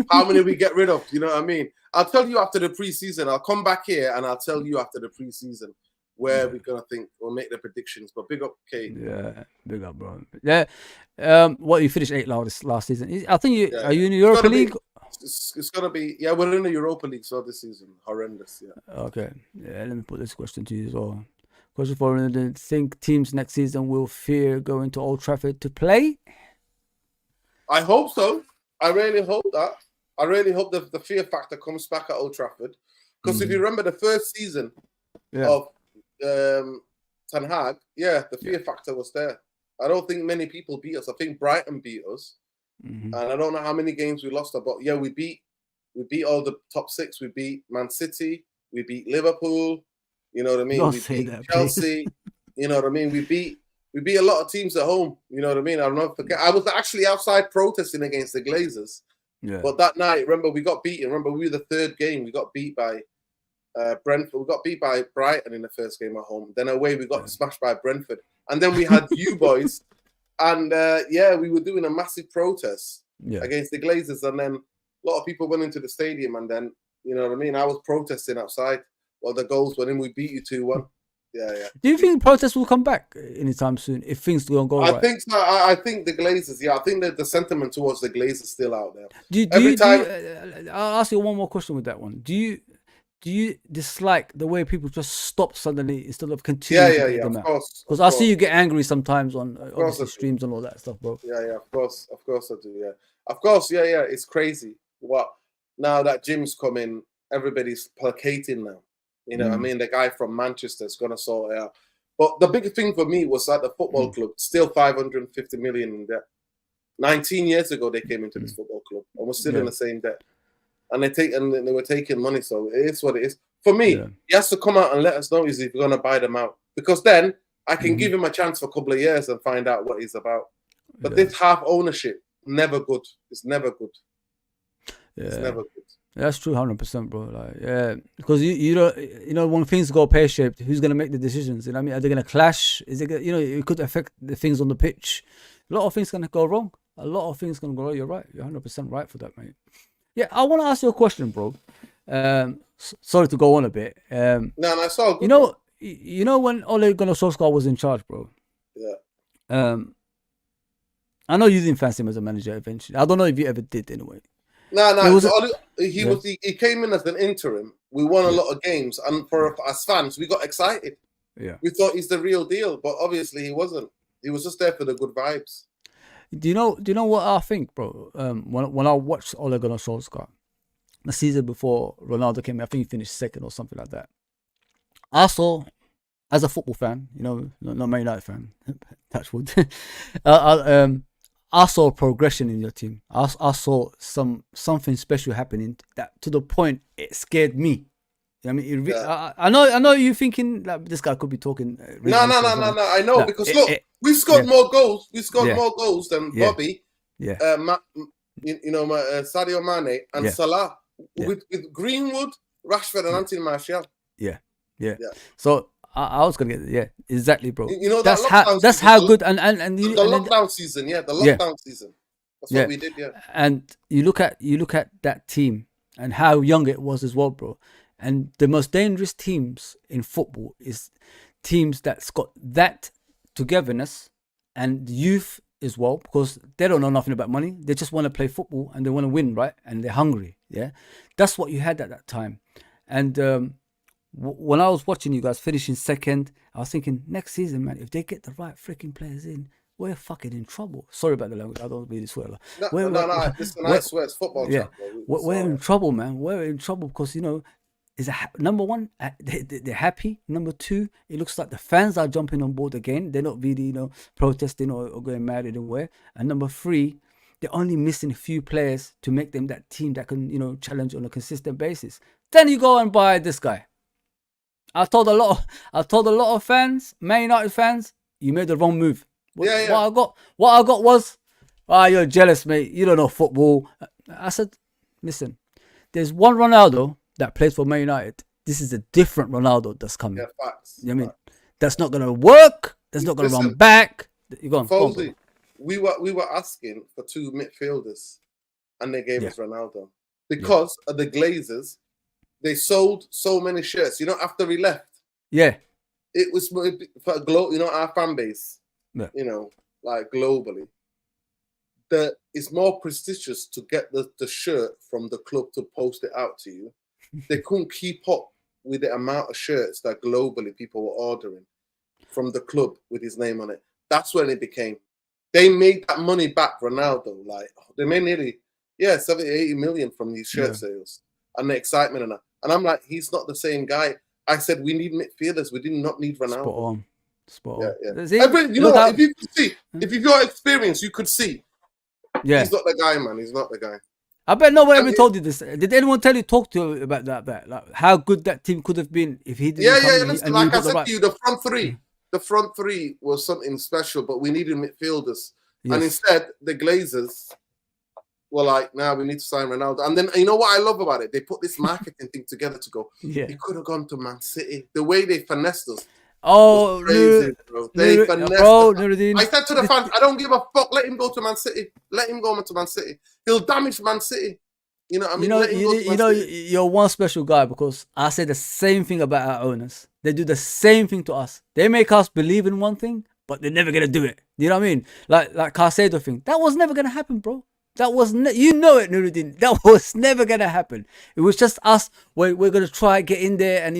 How many we get rid of? You know what I mean? I'll tell you after the preseason. I'll come back here and I'll tell you after the preseason where we're going to think we'll make the predictions. But big up, Kate. Yeah, big up, bro. Yeah. You finished 8th last season. I think are you in the Europa League? It's going to be, we're in the Europa League so this season. Horrendous, Okay. Yeah, let me put this question to you as well. Question for do you think teams next season will fear going to Old Trafford to play? I hope so. I really hope that. I really hope that the fear factor comes back at Old Trafford. Because if you remember the first season of Ten Hag, the fear factor was there. I don't think many people beat us. I think Brighton beat us. And I don't know how many games we lost. But we beat all the top 6. We beat Man City. We beat Liverpool. You know what I mean? Don't we say beat that, Chelsea. You know what I mean? We beat a lot of teams at home. You know what I mean? I'll never forget. I was actually outside protesting against the Glazers. Yeah. But that night, remember, we got beaten. Remember, we were the 3rd game. We got beat by Brentford. We got beat by Brighton in the first game at home. Then away we got smashed by Brentford, and then we had you boys, and we were doing a massive protest against the Glazers, and then a lot of people went into the stadium, and then you know what I mean. I was protesting outside while the goals went in. We beat you 2-1. Yeah. Do you think protests will come back anytime soon if things don't go right? I think so. I think the Glazers. Yeah, I think that the sentiment towards the Glazers still out there. I'll ask you one more question with that one. Do you dislike the way people just stop suddenly instead of continuing? Yeah. Of course. Because I see you get angry sometimes on obviously streams and all that stuff, bro. Yeah. Of course I do. Yeah. Of course. Yeah. It's crazy. What now that Jim's come in, everybody's placating now. You know, I mean, the guy from Manchester is going to sort it out. But the big thing for me was that the football club still 550 million in debt. 19 years ago, they came into this football club and we're still in the same debt. And they were taking money, so it is what it is. For me, he has to come out and let us know if he's going to buy them out, because then I can give him a chance for a couple of years and find out what he's about. But this half ownership, never good. It's never good. It's never good. That's true, 100%, bro. Like, because you know when things go pear shaped, who's gonna make the decisions? You know what I mean? Are they gonna clash? Is it it could affect the things on the pitch? A lot of things gonna go wrong. You're right. You're 100% right for that, mate. Yeah, I want to ask you a question, bro. Sorry to go on a bit. No, it's all good. You know when Ole Gunnar Solskjaer was in charge, bro. Yeah. I know you didn't fancy him as a manager eventually. I don't know if you ever did anyway. No. He came in as an interim. We won a lot of games, and as fans, we got excited. Yeah. We thought he's the real deal, but obviously he wasn't. He was just there for the good vibes. Do you know what I think, bro? When I watched Ole Gunnar Solskjaer, the season before Ronaldo came in, I think he finished second or something like that. I saw, as a football fan, not Man United fan, touch wood. I saw progression in your team. I saw something special happening that to the point it scared me. I mean, I know you thinking that this guy could be talking. No. I know because look, we scored more goals. We scored more goals than Bobby. Yeah. Sadio Mane and Salah with Greenwood, Rashford, and Anthony Martial. Yeah. So I was gonna get exactly, bro. That's how good and the lockdown season. The lockdown season. That's what we did. And you look at that team and how young it was as well, bro. And the most dangerous teams in football is teams that's got that togetherness and youth as well, because they don't know nothing about money. They just want to play football and they want to win, right? And they're hungry. Yeah, that's what you had at that time. And when I was watching you guys finishing second, I was thinking next season, man, if they get the right freaking players in, we're fucking in trouble. Sorry about the language. I don't really swear. Listen, I swear it's football. Yeah, we're in trouble, man. We're in trouble because is number one, they're happy. Number two, it looks like the fans are jumping on board again. They're not really, protesting or going mad anywhere. And number three, they're only missing a few players to make them that team that can, challenge on a consistent basis. Then you go and buy this guy. I told a lot of fans, Man United fans, you made the wrong move. What I got was, you're jealous, mate. You don't know football. I said, listen, there's one Ronaldo that plays for Man United. This is a different Ronaldo that's coming. Yeah, facts. You know what I mean? That's not gonna work. That's not gonna run back. You're going. Fosley, we were asking for two midfielders, and they gave us Ronaldo because of the Glazers. They sold so many shirts. After he left. Yeah. It was for our fan base. Yeah. Like globally. It's more prestigious to get the shirt from the club to post it out to you. They couldn't keep up with the amount of shirts that globally people were ordering from the club with his name on it. That's when it became. They made that money back, Ronaldo. Like they made nearly 70, 80 million from these shirt sales and the excitement and that. And I'm like, he's not the same guy. I said we need midfielders. We did not need Ronaldo. Spot on. Yeah. If you've got experience, you could see. Yeah. He's not the guy, man. He's not the guy. I bet no one ever told you this. Did anyone talk to you about that? Like how good that team could have been if he didn't come. Listen, like I said to you, the front three was something special, but we needed midfielders. Yes. And instead, the Glazers, were like, "Nah, we need to sign Ronaldo." And then you know what I love about it? They put this marketing thing together to go. Yeah. He could have gone to Man City. The way they finessed us. Oh, Crazy, bro. They finessed us. I said to the fans, I don't give a fuck. Let him go to Man City. Let him go to Man City. He'll damage Man City. You know what I mean? You're one special guy, because I say the same thing about our owners. They do the same thing to us. They make us believe in one thing, but they're never gonna do it. You know what I mean? Like Caicedo thing. That was never gonna happen, bro. That was you know it, Nuruddin. That was never gonna happen. It was just us. We're gonna try get in there, and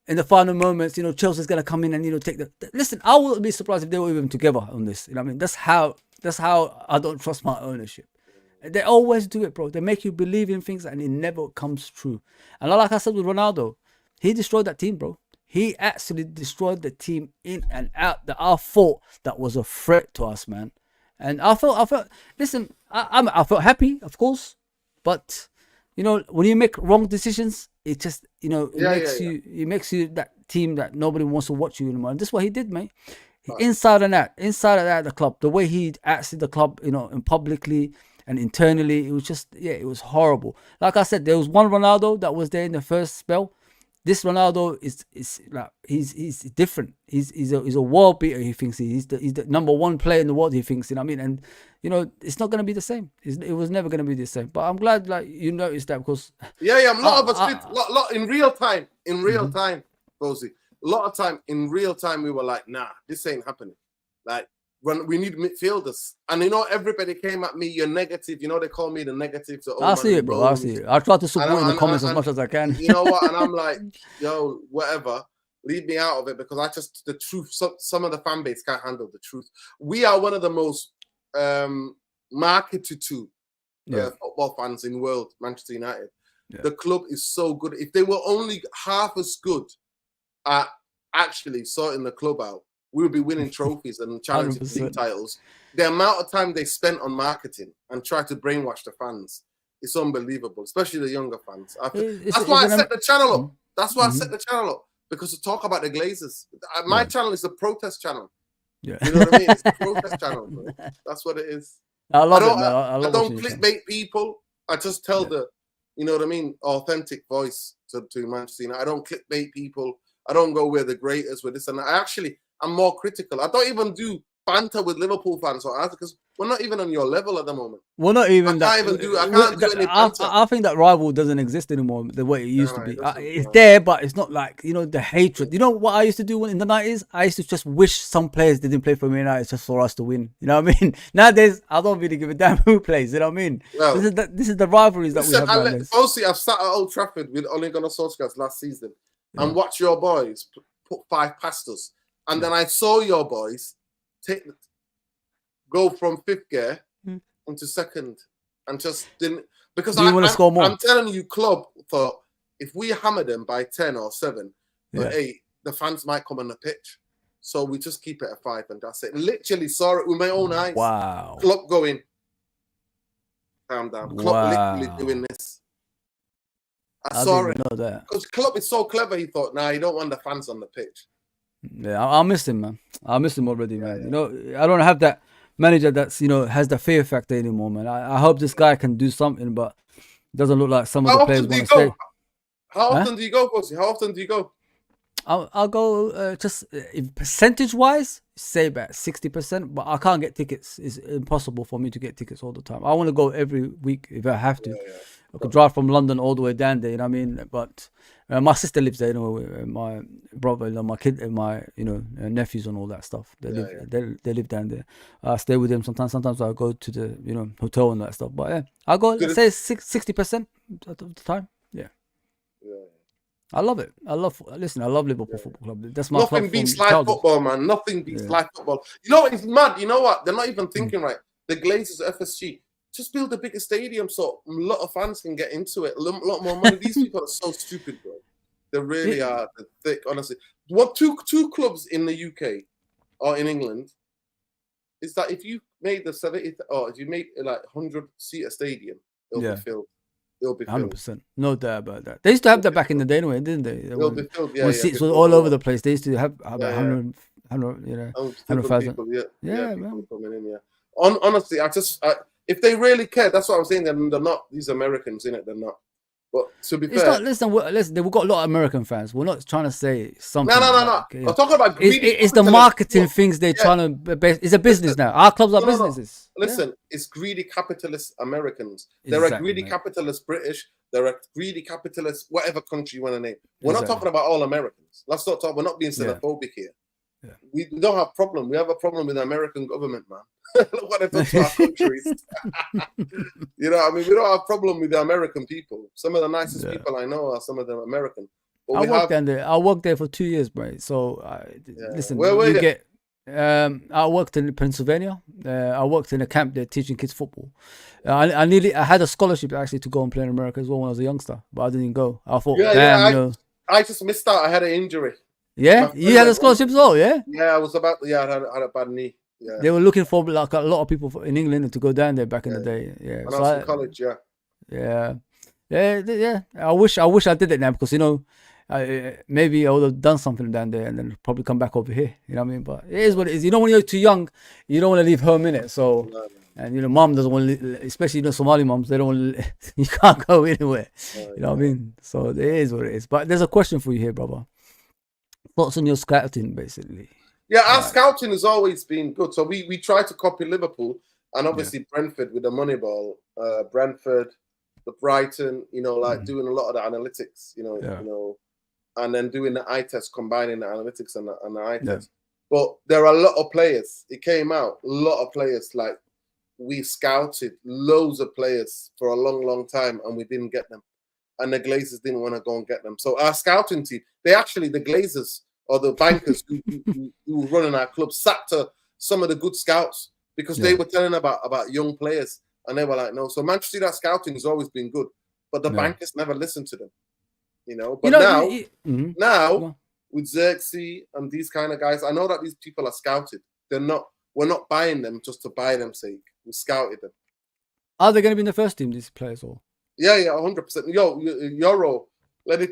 in the final moments, Chelsea's gonna come in and take the. Listen, I wouldn't be surprised if they were even together on this. You know what I mean? That's how I don't trust my ownership. They always do it, bro. They make you believe in things and it never comes true. And like I said with Ronaldo, he destroyed that team, bro. He actually destroyed the team in and out. That I thought that was a threat to us, man. And I felt. Listen, I felt happy, of course, but when you make wrong decisions, it just it makes you that team that nobody wants to watch you anymore. And this is what he did, mate. Right. Inside and out the club, the way he acted the club, and publicly and internally, it was just it was horrible. Like I said, there was one Ronaldo that was there in the first spell. This Ronaldo is like he's different. He's a world beater. He thinks he's the number one player in the world. He thinks, you know what I mean? And it's not gonna be the same. It was never gonna be the same. But I'm glad you noticed that, because a lot of us lot in real time, Bozy. A lot of time in real time we were like, nah, this ain't happening. Like, when we need midfielders, and everybody came at me. You're negative. They call me the negative. I see it, bro. I see it. I try to support in the comments as much as I can. You know what? And I'm like, yo, whatever. Leave me out of it, because the truth. Some of the fan base can't handle the truth. We are one of the most marketed to football fans in the world. Manchester United. Yeah. The club is so good. If they were only half as good at actually sorting the club out, we would be winning trophies and challenging league titles. The amount of time they spent on marketing and try to brainwash the fans, it's unbelievable, especially the younger fans. That's why I set the channel up. That's why I set the channel up, because to talk about the Glazers. My channel is a protest channel. Yeah. You know what I mean? It's a protest channel, bro. That's what it is. I love it, man. I don't clickbait people. I just tell the, you know what I mean, authentic voice to Manchester United. I don't clickbait people. I don't go where the greatest with this and that. I'm more critical. I don't even do banter with Liverpool fans or because we're not even on your level at the moment. We're not even I can't do any banter. I think that rival doesn't exist anymore the way it used to be. It's there, but it's not like, the hatred. You know what I used to do in the 90s? I used to just wish some players didn't play for Me United just for us to win. You know what I mean? Nowadays, I don't really give a damn who plays. You know what I mean? Well, this is the rivalries that we have nowadays. Mostly, I've sat at Old Trafford with Ole Gunnar Solskjaer last season and watched your boys put 5 past us. And then I saw your boys go from 5th gear into 2nd, and just didn't, because want to score more. I'm telling you, club thought if we hammer them by 10 or 7 or 8, the fans might come on the pitch. So we just keep it at 5, and that's it. Literally saw it with my own eyes. Wow. Club going, calm down. Club literally doing this. I saw it. Know that. Because Club is so clever. He thought, nah, you don't want the fans on the pitch. Yeah, I miss him, man. I miss him already, man. I don't have that manager that's has the fear factor anymore, man. I hope this guy can do something, but it doesn't look like some of the players want to stay. How often do you go, Bossy? How often do you go? I'll go percentage-wise, say about 60%, but I can't get tickets. It's impossible for me to get tickets all the time. I want to go every week if I have to. Yeah. I could drive from London all the way down there, you know what I mean? But my sister lives there, my brother, my kid, my nephews and all that stuff. They live down there. I stay with them sometimes. Sometimes I go to the hotel and that stuff. But yeah, I go say 60% of the time. Yeah. I love it. I love Liverpool Football Club. That's my Nothing beats live football, man. Nothing beats live football. You know what? It's mad. You know what? They're not even thinking right. The Glazers, FSG. Just build a bigger stadium so a lot of fans can get into it. A lot more money. These people are so stupid, bro. They really are. They're thick, honestly. What two clubs in the UK or in England is that if you made the 70 or if you made like 100-seater stadium, it'll be filled. It'll be filled. 100%. No doubt about that. They used to have that back in the day anyway, didn't they? It'll be filled. Yeah, seats were all over the place. They used to have about 100,000. Yeah, man. Coming in, honestly, if they really care, that's what I'm saying. They're not these Americans in it. They're not. But to be It's fair, not. Listen, we've got a lot of American fans. We're not trying to say something. no. Like, I'm talking about greedy. It's the marketing things they're trying to. It's a business now. Our clubs are businesses. Listen, it's greedy capitalist Americans. They're a greedy capitalist British. They're a greedy capitalist whatever country you want to name. We're not talking about all Americans. Let's not talk. We're not being xenophobic here. Yeah. We don't have a problem. We have a problem with the American government, man. Look what they've done to our countries. You know, I mean, we don't have a problem with the American people. Some of the nicest people I know are some of them American. But I worked there for 2 years, bro. So listen, you get. I worked in Pennsylvania. I worked in a camp there teaching kids football. I had a scholarship actually to go and play in America as well when I was a youngster, but I didn't go. I thought, I just missed out. I had an injury. Yeah, you had a scholarship as well, yeah? Yeah, I had a bad knee. Yeah. They were looking for like a lot of people in England to go down there back in the day. Yeah. When I was in college, Yeah. I wish I did it now because maybe I would have done something down there and then probably come back over here. You know what I mean? But it is what it is. You know, when you're too young, you don't want to leave home in it. So, and mom doesn't want to, especially Somali moms, they don't want to. You can't go anywhere. You know what I mean? So it is what it is. But there's a question for you here, brother. Thoughts on your scouting, basically? Yeah, our scouting has always been good. So we try to copy Liverpool and obviously Brentford with the Moneyball, Brentford, the Brighton. You know, doing a lot of the analytics. You know, and then doing the eye test, combining the analytics and the eye test. But there are a lot of players. It came out a lot of players. Like we scouted loads of players for a long time, and we didn't get them. And the Glazers didn't want to go and get them. So our scouting team, the Glazers or the bankers who run in our club sacked some of the good scouts because they were telling about young players. And they were like, no. So Manchester United scouting has always been good. But the bankers never listened to them. You know, but now with Xerxes and these kind of guys, I know that these people are scouted. We're not buying them just to buy them sake. We scouted them. Are they going to be in the first team, these players, or? Yeah, 100%.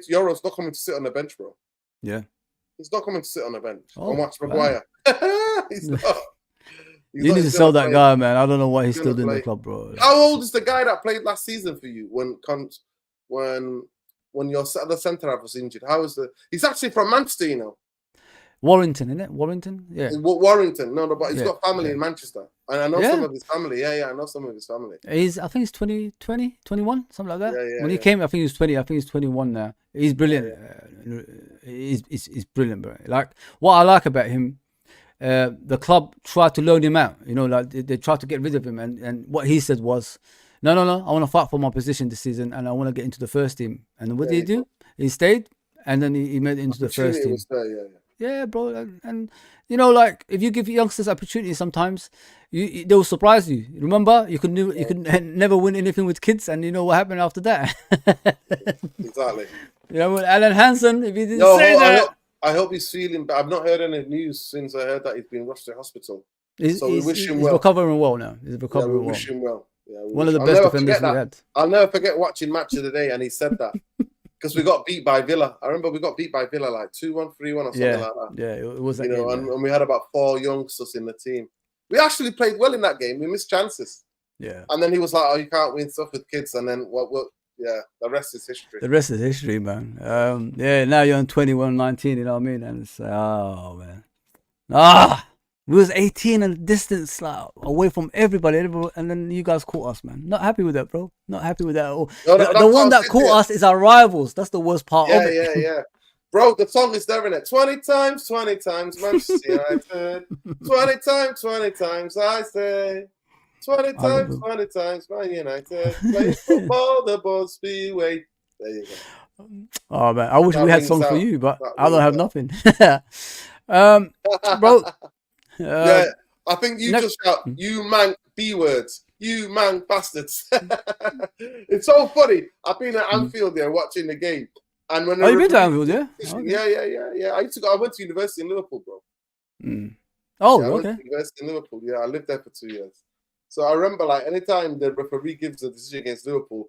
Yoro's not coming to sit on the bench, bro. Yeah. He's not coming to sit on the bench and watch Maguire. He's not. You need to sell that guy, man. I don't know why he's still in the club, bro. How old is the guy that played last season for you when your other centre half was injured? He's actually from Manchester, you know. Warrington, isn't it? Warrington? Yeah. Warrington. No, but he's got family in Manchester. And I know some of his family. Yeah, I know some of his family. I think he's 20, 21, something like that. When he came, I think he was 20. I think he's 21 now. He's brilliant. He's brilliant, bro. Like, what I like about him, the club tried to loan him out. You know, like they tried to get rid of him. And what he said was, no, I want to fight for my position this season and I want to get into the first team. And what did he do? He stayed and then he made it into the first team. Yeah, bro. And you know, like if you give youngsters opportunities, sometimes they will surprise you. Remember, you could never win anything with kids, and you know what happened after that. Exactly. You know, Alan Hansen, if he didn't say that. I hope he's feeling. But I've not heard any news since I heard that he's been rushed to hospital. We wish him well. He's recovering well now. He's recovering well. Wish him well. Yeah, one of the best defenders we had. I'll never forget watching Match of the Day, and he said that. Because we got beat by Villa. I remember we got beat by Villa like 2-1, 3-1 or something like that. Yeah, it was that game, and we had about 4 youngsters in the team. We actually played well in that game. We missed chances. Yeah. And then he was like, "Oh, you can't win stuff with kids." And then the rest is history. The rest is history, man. Now you're on 21, 19, you know what I mean? And it's oh man. We was 18 and distance like away from everybody, and then you guys caught us, man. Not happy with that, bro. Not happy with that at all. No, the one that caught us is our rivals. That's the worst part of it. Yeah. Bro, the song is there in it. 20 times, Manchester United. 20 times, I say. 20 times, Man United. Play football, the ball speedway. There you go. Oh, man. I wish we had songs for you, but I don't have nothing. Bro. I think you just shout, "You man B words, you man bastards." It's so funny. I've been at Anfield there watching the game, and when you've been to Anfield, yeah? Okay. Yeah. I went to university in Liverpool, bro. Oh, I okay. went to university in Liverpool. Yeah, I lived there for 2 years. So I remember, like, anytime the referee gives a decision against Liverpool,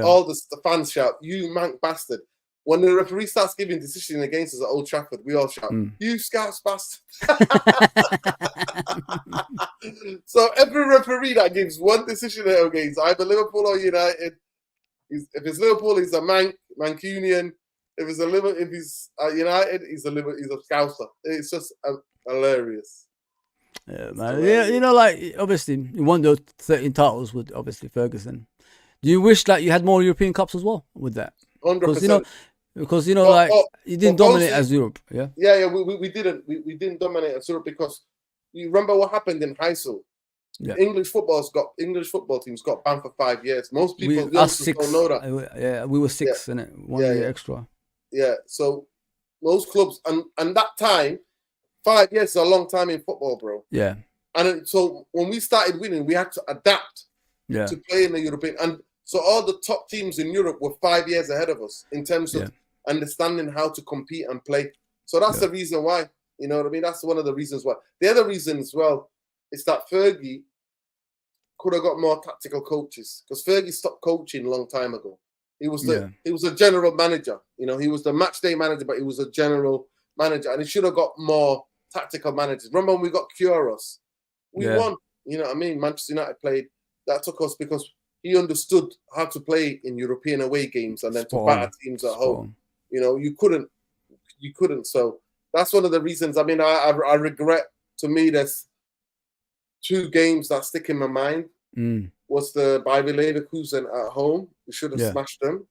all the fans shout, "You man bastard." When the referee starts giving decision against us at Old Trafford, we all shout, "You Scouse bastard." So every referee that gives one decision against either Liverpool or United, if it's Liverpool, he's a Mancunian. If it's United, he's a Scouser. It's just hilarious. Yeah, man. Yeah, you know, like obviously you won those 13 titles with obviously Ferguson. Do you wish that you had more European Cups as well with that? 100%. Because like you didn't dominate as Europe. Yeah. Yeah. We didn't. We didn't dominate as Europe because you remember what happened in high school. Yeah. English football teams got banned for 5 years. Most people don't know that. Yeah, we were 6 in it, 1 year extra. Yeah, so most clubs and that time, 5 years is a long time in football, bro. Yeah. And so when we started winning, we had to adapt to play in the European. And so all the top teams in Europe were 5 years ahead of us in terms of understanding how to compete and play. So that's the reason why. You know what I mean? That's one of the reasons why. The other reason as well is that Fergie could have got more tactical coaches because Fergie stopped coaching a long time ago. He was a general manager. You know, he was the match day manager, but he was a general manager, and he should have got more tactical managers. Remember when we got Kyrgios? We won. You know what I mean? Manchester United played. That took us because he understood how to play in European away games and then to batter teams at home. You know, you couldn't. So that's one of the reasons. I mean, I regret. To me, there's 2 games that stick in my mind. Was the Bayer Leverkusen at home. We should have smashed them.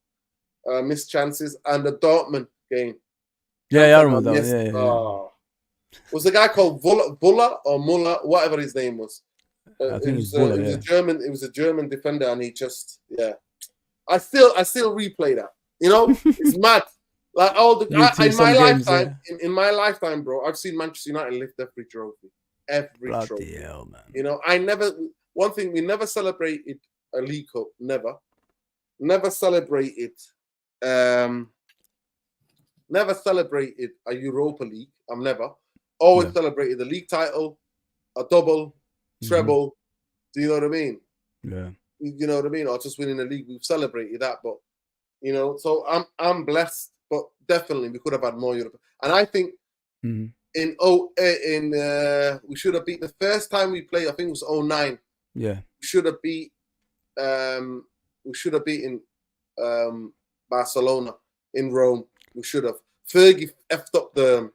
Missed chances. And the Dortmund game. Yeah, I remember that. Yeah. Was the guy called Buller or Muller, whatever his name was. I think it was Buller, It was a German defender, and he just I still replay that. You know, it's mad. Like in my lifetime, bro, I've seen Manchester United lift every trophy. Bloody hell, man. You know, one thing, we never celebrated a League Cup, never celebrated a Europa League. Always celebrated the league title, a double, treble. Do you know what I mean? Yeah. You know what I mean? Or just winning the league. We've celebrated that, but you know, so I'm blessed, but definitely we could have had more Europe. And I think we should have beat the first time we played. I think it was 2009. Yeah, we should have beaten Barcelona in Rome. We should have. Fergie effed up the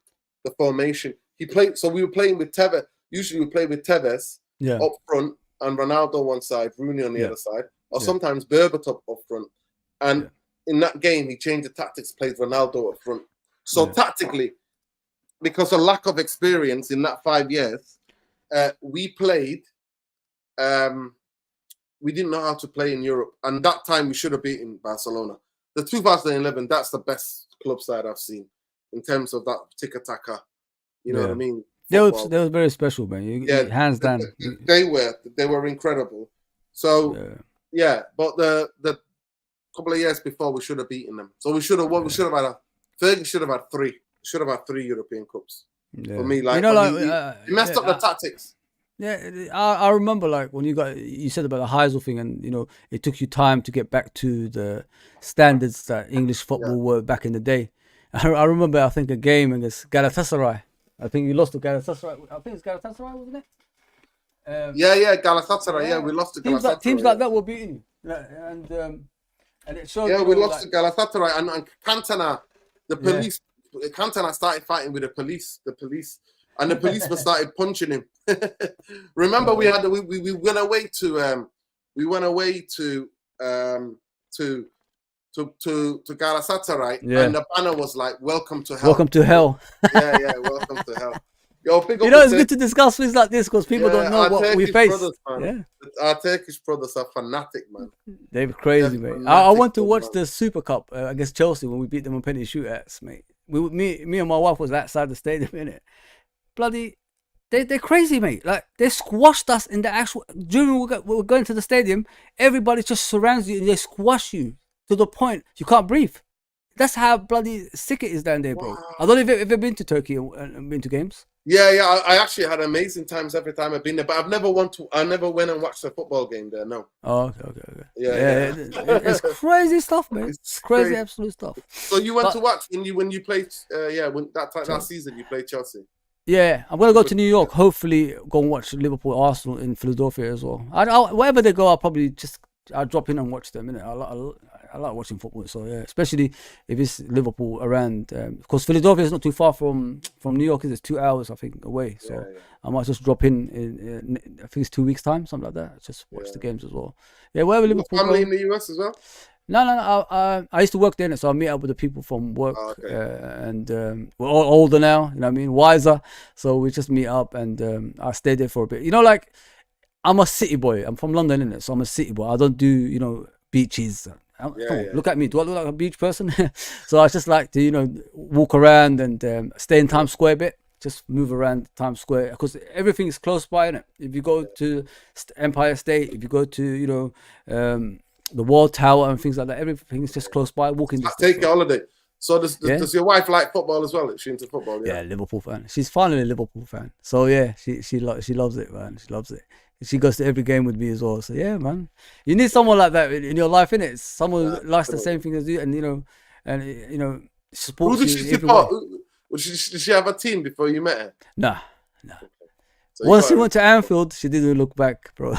formation. He played. So we were playing with Tevez. Usually we play with Tevez up front and Ronaldo one side, Rooney on the other side, or sometimes Berbatov up front. And in that game, he changed the tactics, played Ronaldo up front. So tactically, because of lack of experience in that 5 years, we played. We didn't know how to play in Europe, and that time we should have beaten Barcelona. The 2011, that's the best club side I've seen in terms of that tiki-taka. You know what I mean? They was very special, man. Hands down. They were incredible. So but the couple of years before we should have beaten them. So we should have won. We should have had Fergie should have had 3. Should have had 3 European Cups. For me, like, he messed up the tactics. Yeah, I remember like when you said about the Heysel thing, and you know it took you time to get back to the standards that English football were back in the day. I remember, I think, a game against Galatasaray. I think you lost to Galatasaray. I think it's Galatasaray, wasn't it? Galatasaray. Yeah, we lost to Galatasaray. Teams like that were beating you. And it showed. Yeah, we lost to Galatasaray and Cantona. The police. Cantona started fighting with the police. And the policeman started punching him. Remember, we went away to Galatasaray, and the banner was like, "Welcome to hell." Welcome to hell. Welcome to hell. Yo, it's good to discuss things like this because people don't know what we face. Our Turkish brothers are fanatic, man. They're crazy, mate. I went to watch the Super Cup against Chelsea when we beat them on penalty shootouts, mate. Me and my wife was outside the stadium, innit? Bloody, they're crazy, mate. Like, they squashed us in the actual. During we were going to the stadium, everybody just surrounds you and they squash you to the point you can't breathe. That's how bloody sick it is down there, bro. Wow. I don't know if you've ever been to Turkey and been to games. Yeah. I actually had amazing times every time I've been there, but I never went and watched a football game there. No. Oh, okay. Yeah. It's crazy stuff, man. It's crazy, absolute stuff. So you went to watch when you played? That season you played Chelsea. Yeah, I'm gonna go to New York. Hopefully, go and watch Liverpool, Arsenal in Philadelphia as well. Wherever they go, I'll drop in and watch them. Innit? I like watching football, so yeah, especially if it's Liverpool around. Because Philadelphia is not too far from New York. It's 2 hours, I think, away. So I might just drop in I think it's 2 weeks time, something like that. Just watch the games as well. Yeah, wherever Liverpool. Family in the US as well. No. I used to work there, so I meet up with the people from work, and we're all older now. You know what I mean, wiser. So we just meet up, and I stay there for a bit. You know, like I'm a city boy. I'm from London, innit? So I'm a city boy. I don't do beaches. Look at me. Do I look like a beach person? So I just like to walk around and stay in Times Square a bit. Just move around Times Square because everything is close by, innit? If you go to Empire State, if you go to the World Tower and things like that, everything is just close by, walking distance. Take a holiday. So does your wife like football as well? Is she into football? Yeah, Liverpool fan. She's finally a Liverpool fan. So yeah, she loves it, man. She loves it. She goes to every game with me as well. So yeah, man, you need someone like that in your life, innit? Someone who likes the same thing as you, and supports you. Who did she support? Did she have a team before you met her? Nah. So once she went to Anfield, she didn't look back, bro.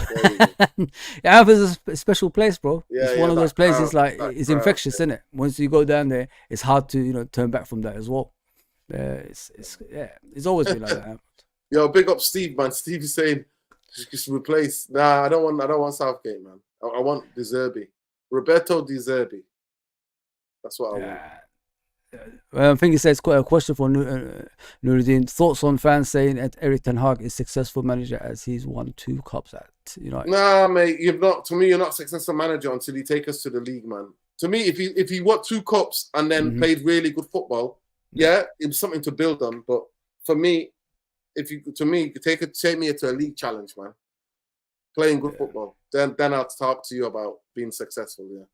Anfield is a special place, bro. It's one of those places it's infectious, isn't it? Once you go down there, it's hard to turn back from that as well. It's always been like that. Yo, big up Steve, man. Steve is saying just replace. Nah, I don't want Southgate, man. I want De Zerbi. Roberto Di Zerbi. That's what I want. I think he says quite a question for Nuruddin. Thoughts on fans saying that Erik ten Hag is successful manager as he's won 2 cups at United? Nah, mate, you're not successful manager until you take us to the league, man. To me, if he won 2 cups and then played really good football, it was something to build on. But for me, take me to a league challenge, man. Playing good football, then I'll talk to you about being successful.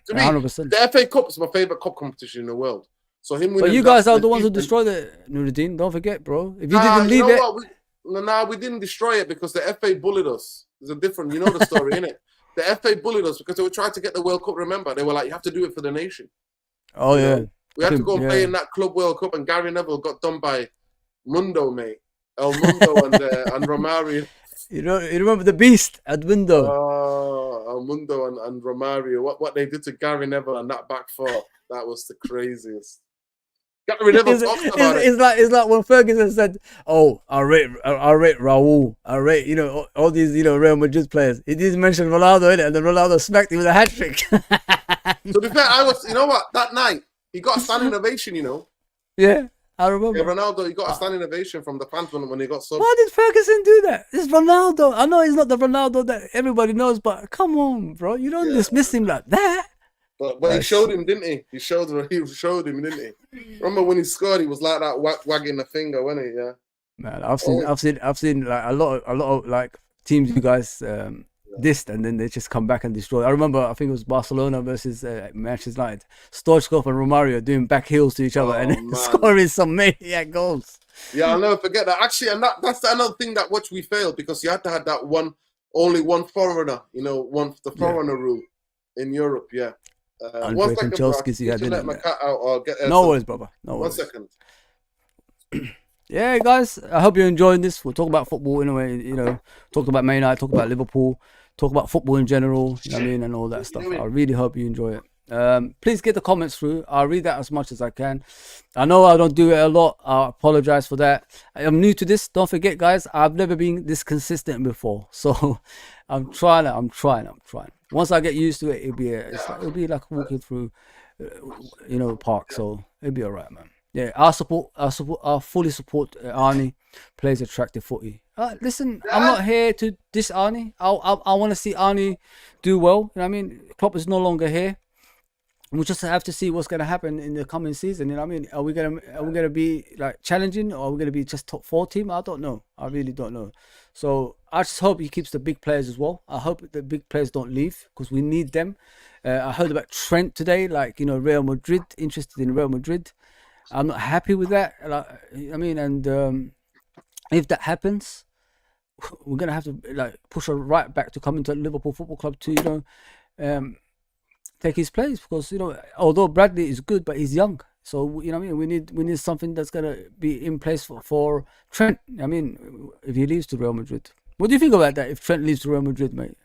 To me, 100%. The FA Cup is my favorite cup competition in the world. So but you guys are the ones who destroyed it, Nuruddin. Don't forget, bro. If you didn't leave it, we didn't destroy it because the FA bullied us. There's a different, the story, innit? The FA bullied us because they were trying to get the World Cup. Remember, they were like, you have to do it for the nation. Oh yeah. We had to go and play in that Club World Cup, and Gary Neville got done by Mundo, mate. El Mundo and Romario. You remember the beast at Mundo? El Mundo and Romario. What they did to Gary Neville and that back four, that was the craziest. Gary Neville talked about it. It's like when Ferguson said, "Oh, I rate Raul. I rate all these Real Madrid players." He didn't mention Ronaldo in it, and then Ronaldo smacked him with a hat trick. To be fair, that night he got a standing ovation. Yeah. I remember. Yeah, Ronaldo, he got a standing ovation from the fans when he got subbed. Why did Ferguson do that? It's Ronaldo. I know he's not the Ronaldo that everybody knows, but come on, bro. You don't dismiss him like that. But he showed him, didn't he? He showed him, didn't he? Remember when he scored, he was like that, wagging the finger, wasn't he? Yeah. Man, I've seen like a lot of like teams you guys dissed, and then they just come back and destroy. I remember, I think it was Barcelona versus Manchester United. Stoichkov and Romario doing back heels to each other and then scoring some maniac goals. Yeah, I'll never forget that. Actually, and that's another thing that we failed because you had to have that only one foreigner, the foreigner rule in Europe. Yeah. One second, bro. Let my cat out or get no worries, brother. No worries. 1 second. Yeah, guys, I hope you're enjoying this. We'll talk about football in a way, talk about Man United, talk about Liverpool, talk about football in general, you know what I mean, and all that stuff. I really hope you enjoy it. Please get the comments through. I'll read that as much as I can. I know I don't do it a lot. I apologize for that. I'm new to this. Don't forget, guys, I've never been this consistent before. So I'm trying. Once I get used to it, it'll be like walking through, park. So it'll be all right, man. Yeah, I fully support Arnie. Plays attractive footy. Listen, I'm not here to diss Arnie. I want to see Arnie do well. You know what I mean? Klopp is no longer here. We just have to see what's going to happen in the coming season. You know what I mean? Are we gonna be like challenging, or are we gonna be just top 4 team? I don't know. I really don't know. So I just hope he keeps the big players as well. I hope the big players don't leave because we need them. I heard about Trent today, Real Madrid, interested in Real Madrid. I'm not happy with that. And if that happens, we're gonna have to push her right back to come into Liverpool Football Club to take his place because although Bradley is good, but he's young. So you know what I mean. We need something that's gonna be in place for Trent. I mean, if he leaves to Real Madrid, what do you think about that? If Trent leaves to Real Madrid, mate,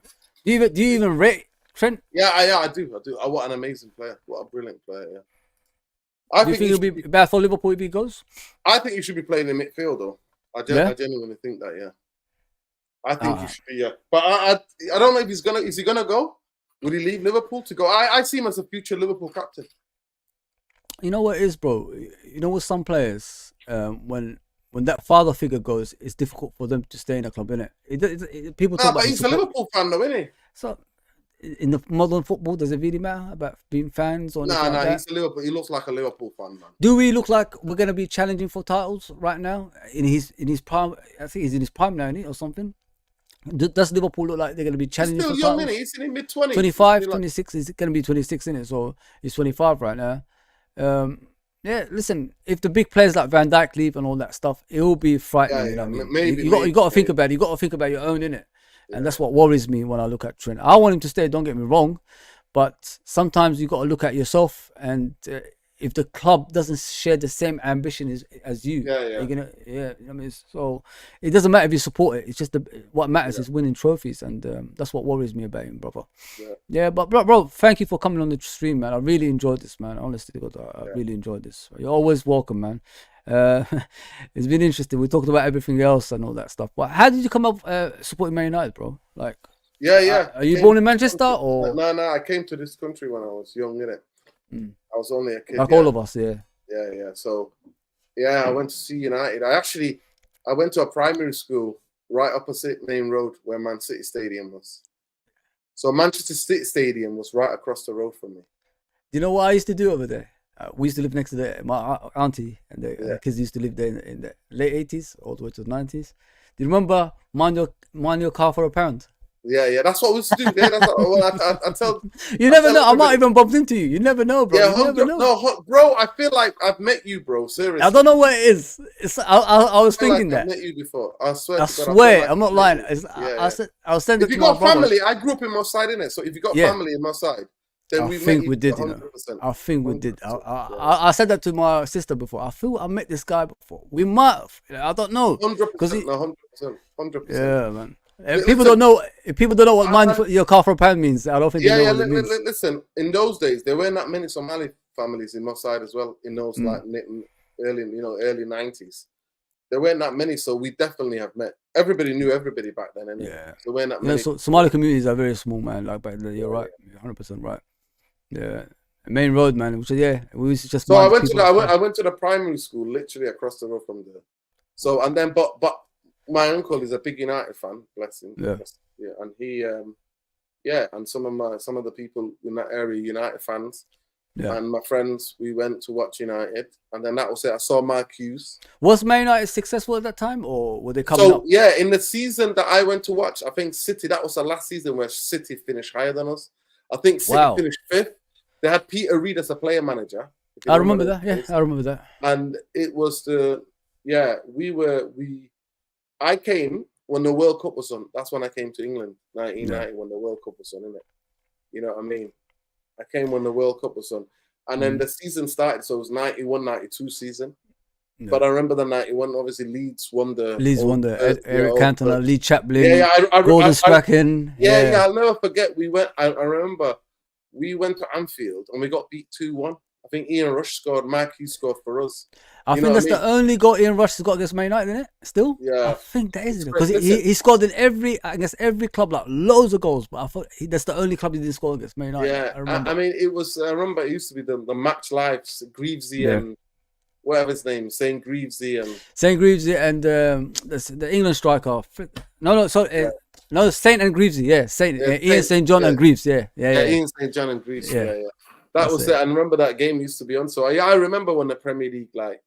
do you even rate Trent? Yeah, I do. What an amazing player. What a brilliant player. Yeah. Do you think it'll be bad for Liverpool if he goes? I think he should be playing in midfield, though. I genuinely think that. Yeah. I think he should be. Yeah. But I don't know if he's gonna. Is he gonna go? Would he leave Liverpool to go? I see him as a future Liverpool captain. You know what it is, bro? You know, with some players, when that father figure goes, it's difficult for them to stay in a club, innit? People talk about. But he's a Liverpool fan, though, isn't he? So, in the modern football, does it really matter about being fans or anything like that? He's a Liverpool. He looks like a Liverpool fan, man. Do we look like we're gonna be challenging for titles right now? In his prime, I think he's in his prime now, isn't he, or something? Does Liverpool look like they're going to be challenging for titles? He's still young, he's in his mid-20s. 25, 26. He's going to be 26, isn't it? So he's 25 right now. Yeah, listen, if the big players like Van Dijk leave and all that stuff, it will be frightening. Yeah, you know what I mean? Maybe, you got to think about it. You got to think about your own, innit? And that's what worries me when I look at Trent. I want him to stay, don't get me wrong, but sometimes you got to look at yourself, and if the club doesn't share the same ambition as you, you're gonna, you know what I mean? So it doesn't matter if you support it. It's just what matters is winning trophies, and that's what worries me about him, brother. Yeah, but bro, thank you for coming on the stream, man. I really enjoyed this, man. Honestly, I really enjoyed this. You're always welcome, man. It's been interesting. We talked about everything else and all that stuff. But how did you come up supporting Man United, bro? Like, are you born in Manchester or? No. I came to this country when I was young, innit? I was only a kid. Like all of us, yeah. Yeah. So, I went to see United. I went to a primary school right opposite Main Road where Man City Stadium was. So Manchester City Stadium was right across the road from me. Do you know what I used to do over there? We used to live next to my auntie, and the kids used to live there in the late 80s all the way to the 90s. Do you remember mind your car for £1? Yeah, that's what we used to do. Yeah, that's what, I tell. You never know. I might even bump into you. You never know, bro. Yeah, you never know. No, bro. I feel like I've met you, bro. Seriously. I don't know what it is. I was thinking that. I've met you before. I swear. Like I'm not lying. I'll send it to my brother. If you got family, I grew up in my side, innit? So if you got family in my side, then I think we did. 100%. I think we did. I said that to my sister before. I feel I met this guy before. We might have. I don't know. 100%. 100%. Yeah, man. If people don't know what mind your car for £1 means, I don't think they know what it means. Listen, in those days, there weren't that many Somali families in my side as well. In those early 90s, there weren't that many. So we definitely have met. Everybody knew everybody back then. Anyway. Yeah, there weren't that many. So Somali communities are very small, man. Like back then, you're right, 100% right. Yeah, Main Road, man. Which we used to just. So I went to the primary school, literally across the road from there. So and then, but. My uncle is a big United fan, bless him. Yeah, and he, and some of the people in that area, United fans. Yeah. And my friends, we went to watch United, and then that was it. I saw Mark Hughes. Was Man United successful at that time, or were they coming up? Yeah, in the season that I went to watch, I think City. That was the last season where City finished higher than us. I think City finished 5th. They had Peter Reid as a player manager. I remember that. Yeah, I remember that. And it was I came when the World Cup was on. That's when I came to England, 1990, when the World Cup was on, innit? You know what I mean? I came when the World Cup was on. And then the season started, so it was 91, 92 season. Yeah. But I remember the 91, obviously Leeds won the... Eric Cantona, Lee Chaplin, Gordon Strachan. Yeah, I'll never forget. I remember we went to Anfield and we got beat 2-1. I think Ian Rush scored, Mark Hughes scored for us. I think that's the only goal Ian Rush has got against Man United, isn't it? Still? Yeah. I think that is it. Because he scored in every club, like loads of goals, but I thought that's the only club he didn't score against Man United. Yeah, I mean, I remember it used to be the Match Lives, Greavesy and whatever his name, St. Greavesy and the England striker. No, Saint and Greavesy, Ian St. John and Greaves, yeah. Ian St. John and Greaves, yeah. That was it. I remember that game used to be on. So I remember when the Premier League, like,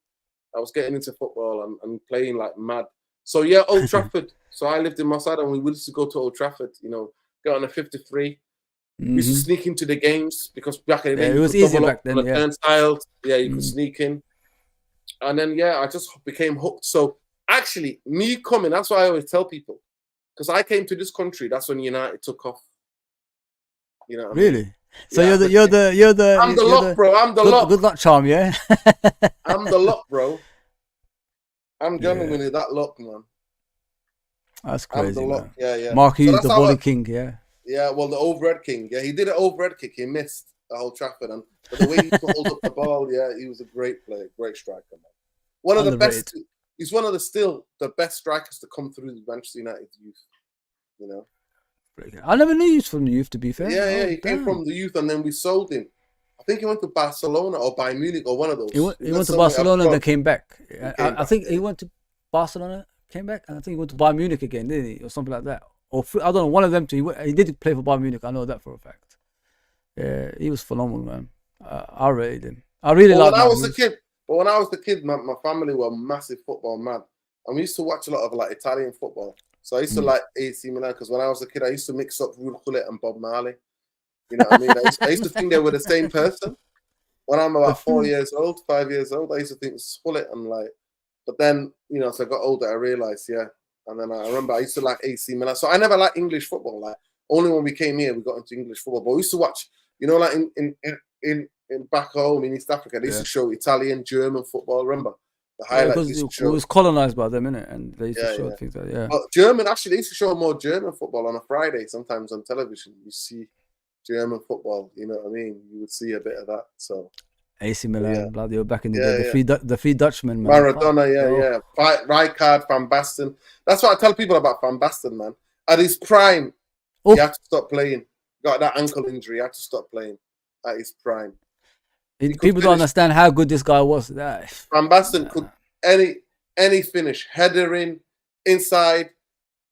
I was getting into football and playing like mad. So Old Trafford. So I lived in my side and we used to go to Old Trafford, get on a 53. We used to sneak into the games because back in the day, it was easy back then. Turnstiles. Yeah, you could sneak in. And then, I just became hooked. So actually, me coming, that's why I always tell people. Because I came to this country, that's when United took off. You know what I mean? Really? So Yeah, you're the I'm the you're luck, bro. I'm the good, luck. good luck charm, yeah. I'm the luck, bro. I'm Yeah. genuinely that luck, man. That's I'm crazy, the luck. man. Yeah, yeah. Mark So Hughes, that's the how volley king, yeah. yeah, well, the overhead king. Yeah, he did an overhead kick. He missed the whole Trafford, but the way he hold up the ball, yeah, he was a great player, great striker, man. One of the Underrated. best. He's one of the best strikers to come through the Manchester United youth. You know. I never knew he was from the youth, to be fair. Yeah, yeah. Oh, He came damn. from the youth, and then we sold him. I think he went to Barcelona or Bayern Munich or one of those. He went to Barcelona and then came back. I think he yeah. went to Barcelona, came back, and I think he went to Bayern Munich again, didn't he, or something like that? Or I don't know, one of them two. He did play for Bayern Munich. I know that for a fact. Yeah, he was phenomenal, man. I rated him. I really liked him. When I was the kid, my family were massive football mad, and we used to watch a lot of like Italian football. So I used to like AC Milan because when I was a kid, I used to mix up Ruud Gullit and Bob Marley. You know what I mean? I used to think they were the same person. When I'm about 5 years old, I used to think Gullit and like, but then so I got older, I realized, yeah. And then I remember I used to like AC Milan. So I never liked English football. Like only when we came here, we got into English football. But we used to watch, like in back home in East Africa, they used to show Italian, German football. Remember the highlights? Because it was colonized by them, innit? And they used to show things like But German, actually, they used to show more German football on a Friday. Sometimes on television, you see German football. You know what I mean? You would see a bit of that. So. AC Milan, bloody hell, back in the day, the three Dutchmen, man. Maradona, yeah. Rijkaard, Van Basten. That's what I tell people about Van Basten, man. At his prime, he had to stop playing. Got that ankle injury, he had to stop playing at his prime. People don't understand how good this guy was. Van Basten could any finish, header in, inside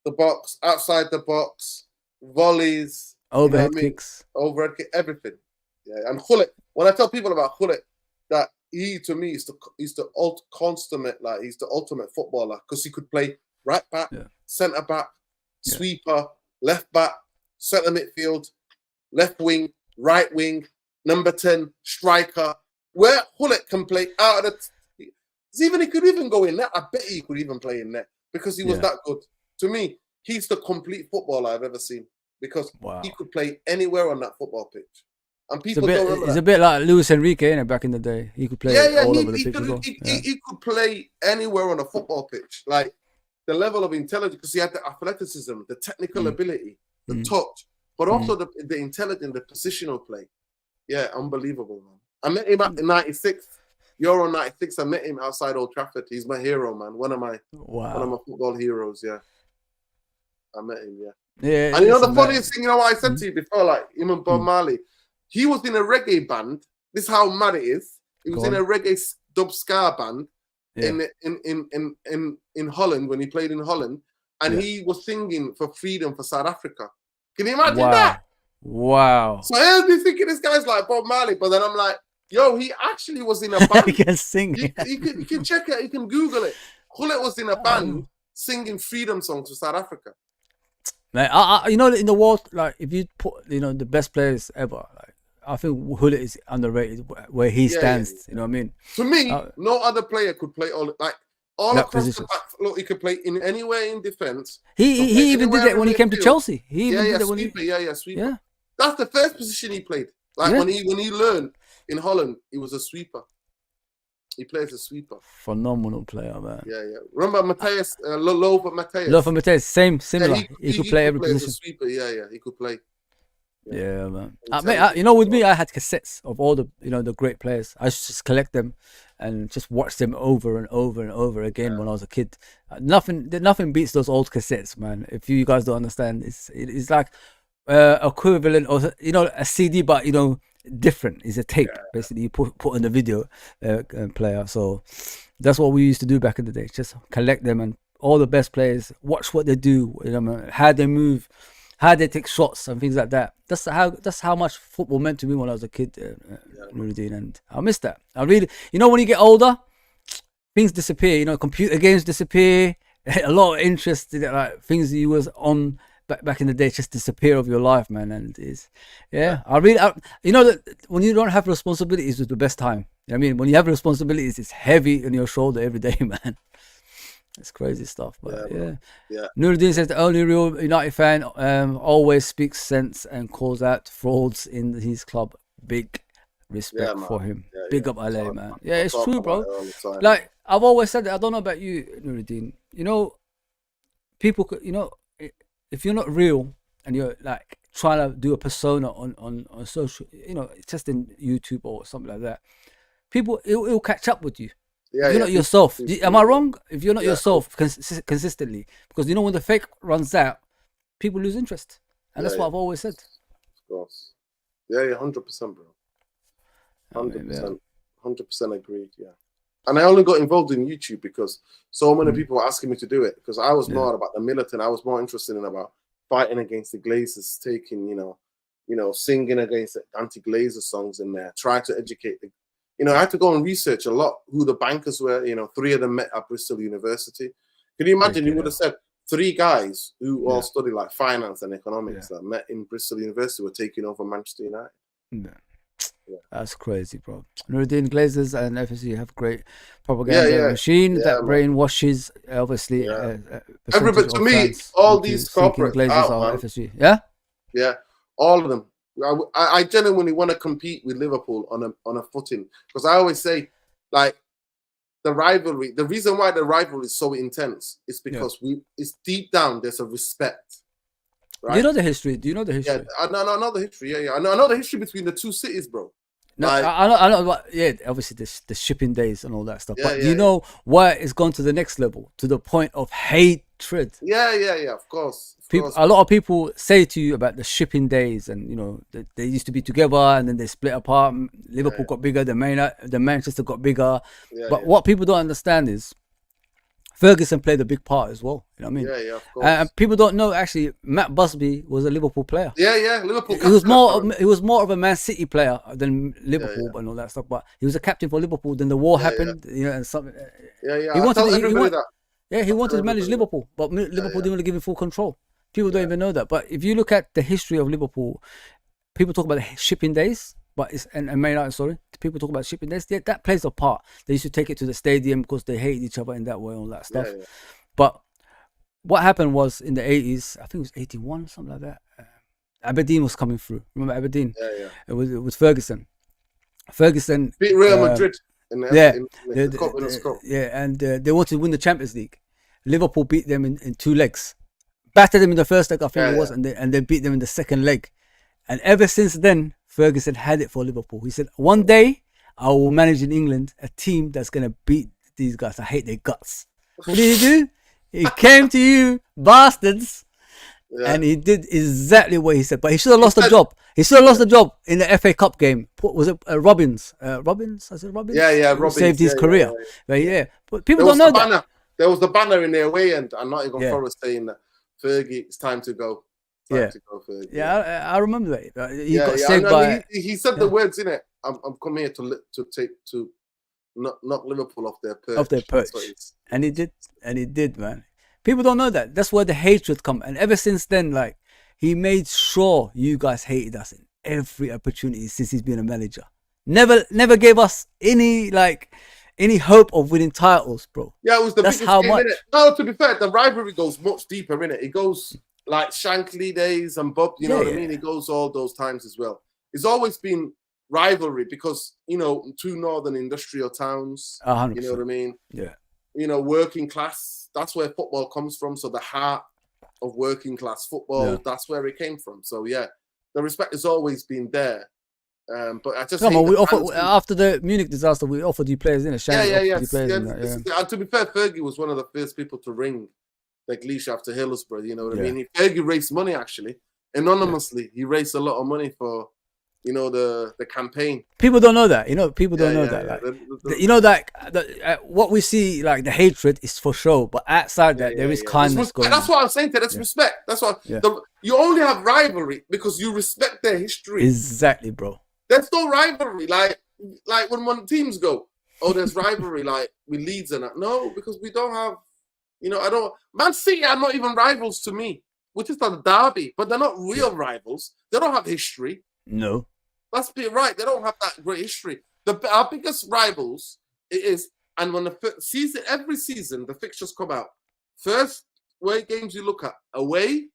the box, outside the box, volleys, overhead kicks, everything. Yeah, and Gullit. When I tell people about Gullit, that he to me is the ultimate footballer because he could play right back, centre back, sweeper, left back, centre midfield, left wing, right wing, number 10, striker. Where Gullit can play out of he could even go in there. I bet he could even play in there because he was that good. To me, he's the complete footballer I've ever seen because he could play anywhere on that football pitch. And people don't remember it's a bit like Luis Enrique, innit? Back in the day, he could play all over the pitch as well. He could play anywhere on a football pitch. Like the level of intelligence, because he had the athleticism, the technical ability, the touch, but also the intelligence, the positional play. Yeah, unbelievable, man. I met him in '96, Euro '96. I met him outside Old Trafford. He's my hero, man. One of my football heroes. Yeah, I met him. Yeah. And the funniest thing, what I said to you before, like him and Bob Marley. He was in a reggae band. This is how mad it is. He was in a reggae dub ska band in Holland when he played in Holland, and he was singing for freedom for South Africa. Can you imagine that? Wow. So I was thinking this guy's like Bob Marley, but then I'm like, yo, he actually was in a band. He can sing. You can check it. You can Google it. Gullit was in a band singing freedom songs for South Africa. Man, in the world, like if you put, the best players ever, like I think Gullit is underrated where he stands. You know what I mean? To me, no other player could play all across the back. Look, he could play in anywhere in defense. He even did it when he came to Chelsea. He even did it when sweeper. Yeah. That's the first position he played. Like when he learned in Holland, he was a sweeper. He plays a sweeper. Phenomenal player, man. Yeah. Remember Mateus, Lothar Mateus? Lothar Mateus, similar. He could play every position. As a sweeper. Yeah, he could play. Yeah, man. With me, I had cassettes of all the the great players. I used to just collect them and just watch them over and over and over again when I was a kid. Nothing beats those old cassettes, man. If you guys don't understand, it's like equivalent of a CD, but different. It's a tape basically. You put in the video player. So that's what we used to do back in the day. Just collect them and all the best players. Watch what they do. How they move. How they take shots and things like that. That's how much football meant to me when I was a kid, Nuruddin, and I miss that. I really, when you get older, things disappear. Computer games disappear. A lot of interest in like things you was on back in the day just disappear of your life, man. And I really, that when you don't have responsibilities, it's the best time. You know what I mean? When you have responsibilities, it's heavy on your shoulder every day, man. It's crazy stuff, but yeah. Nuruddin says the only real United fan always speaks sense and calls out frauds in his club. Big respect for him. Big up LA, man. Yeah, it's true, bro. Like I've always said that. I don't know about you, Nuruddin. You know, people could, you know, if you're not real and you're like trying to do a persona on social, you know, just in YouTube or something like that, people it'll catch up with you. If you're not yourself. Am I wrong? If you're not yourself consistently, because you know when the fake runs out, people lose interest, and that's what I've always said. Of course. Yeah, 100%, bro. 100% agreed. Yeah. And I only got involved in YouTube because so many people were asking me to do it. Because I was more about the militant. I was more interested in about fighting against the Glazers, taking singing against the anti-Glazer songs in there, trying to educate the. You know, I had to go and research a lot who the bankers were. You know, 3 of them met at Bristol University. Can you imagine? You would have said 3 guys who all studied like finance and economics that met in Bristol University were taking over Manchester United. That's crazy, bro. Nuruddin, Glazers and FSC have great propaganda machine that brainwashes, obviously. Everybody, to me, all these corporate Glazers are FSG. Yeah, all of them. I genuinely want to compete with Liverpool on a footing, because I always say, like, the rivalry. The reason why the rivalry is so intense is because it's deep down. There's a respect. Right? Do you know the history? Yeah, I know the history. Yeah. I know the history between the 2 cities, bro. No, like, I know. Yeah, obviously the shipping days and all that stuff. But you know why it's gone to the next level, to the point of hatred. Yeah. Of course. A lot of people say to you about the shipping days, and you know they used to be together, and then they split apart. Liverpool got bigger, the Manchester got bigger. But what people don't understand is Ferguson played a big part as well. You know what I mean? Yeah, of course. And people don't know, actually, Matt Busby was a Liverpool player. Yeah, Liverpool. He was more of a Man City player than Liverpool and all that stuff. But he was a captain for Liverpool. Then the war happened, you know, and something. He wanted to manage Liverpool, but Liverpool didn't want to give him full control. People don't even know that. But if you look at the history of Liverpool, people talk about the shipping days. But and Man United, sorry, people talk about shipping days. Yeah, that plays a part. They used to take it to the stadium because they hated each other in that way, all that stuff. But what happened was in the 80s, I think it was 81 or something like that. Aberdeen was coming through. Remember Aberdeen? It was Ferguson. Ferguson beat Real Madrid in the cup. And they wanted to win the Champions League. Liverpool beat them in 2 legs. Battered them in the first leg, I think it was, and they beat them in the second leg. And ever since then, Ferguson had it for Liverpool. He said, one day I will manage in England a team that's going to beat these guys. I hate their guts. What did he do? He came to you, bastards. And he did exactly what he said. But he should have lost the job. He should have lost the job in the FA Cup game. Was it Robbins? Robbins? I said Robbins? Yeah, Robbins. Saved his career. But people don't know that. There was the banner in the away end. I'm not even Forest saying that, Fergie, it's time to go. To go, Fergie. I remember that. He got saved by. He said the words in it. I'm come here to knock Liverpool off their perch. And he did, man. People don't know that. That's where the hatred come. And ever since then, like, he made sure you guys hated us in every opportunity since he's been a manager. Never gave us any hope of winning titles, bro. Yeah, it was the That's biggest how game, much. innit? No, to be fair, the rivalry goes much deeper, innit? It goes like Shankly days and Bob, you know what I mean? It goes all those times as well. It's always been rivalry because, you know, 2 northern industrial towns, 100%. You know what I mean? Yeah. You know, working class, that's where football comes from. So the heart of working class football, that's where it came from. So yeah, the respect has always been there. But I just after the Munich disaster, we offered you players in a And to be fair, Fergie was one of the first people to ring the Leash after Hillsborough. You know what I mean? Fergie raised money actually anonymously. He raised a lot of money for, you know, the campaign. People don't know that. You know, people don't know that. Like, you know that what we see, like the hatred, is for show, but outside that there is kindness going. That's what I'm saying. That's respect. That's what you only have rivalry because you respect their history. Exactly, bro. There's no rivalry. Like when teams go, oh, there's rivalry, like with Leeds and that. No, because we don't have, you know, Man City are not even rivals to me. We're just a derby, but they're not real rivals. They don't have history. No. Let's be right. They don't have that great history. Our biggest rivals is And when the season, every season, the fixtures come out. First away games you look at, away,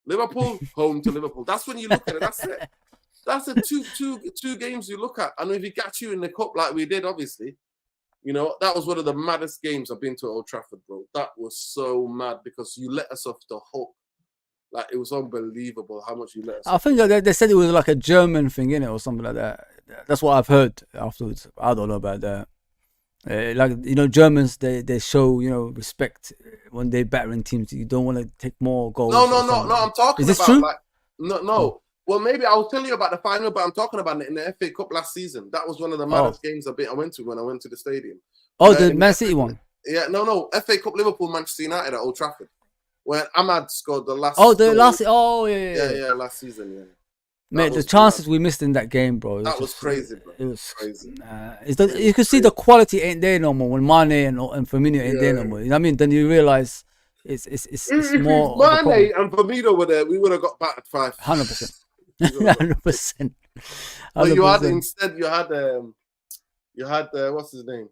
Liverpool, home to Liverpool. That's when you look at it. That's it. That's the two games you look at. And if he got you in the cup like we did, obviously, you know, that was one of the maddest games I've been to at Old Trafford, bro. That was so mad because you let us off the hook. Like, it was unbelievable how much you let us I think they said it was like a German thing, innit, or something like that. That's what I've heard afterwards. I don't know about that. Like, you know, Germans, they show, you know, respect when they're battering teams. You don't want to take more goals. No. I'm talking Is this about true? like no. Well, maybe I was telling you about the final, but I'm talking about it in the FA Cup last season. That was one of the maddest games I went to when I went to the stadium. Oh, the Man City one. Yeah, no. FA Cup Liverpool Manchester United at Old Trafford, when Ahmad scored the last. Oh, the last. Oh, yeah. Yeah, last season. Yeah. Mate, the chances we missed in that game, bro. That was crazy, bro. It was crazy. You could see the quality ain't there no more when Mane and Firmino ain't there no more. You know what I mean? Then you realize it's more. Mane and Firmino were there, we would have got battered 5. 100%. But you had what's his name?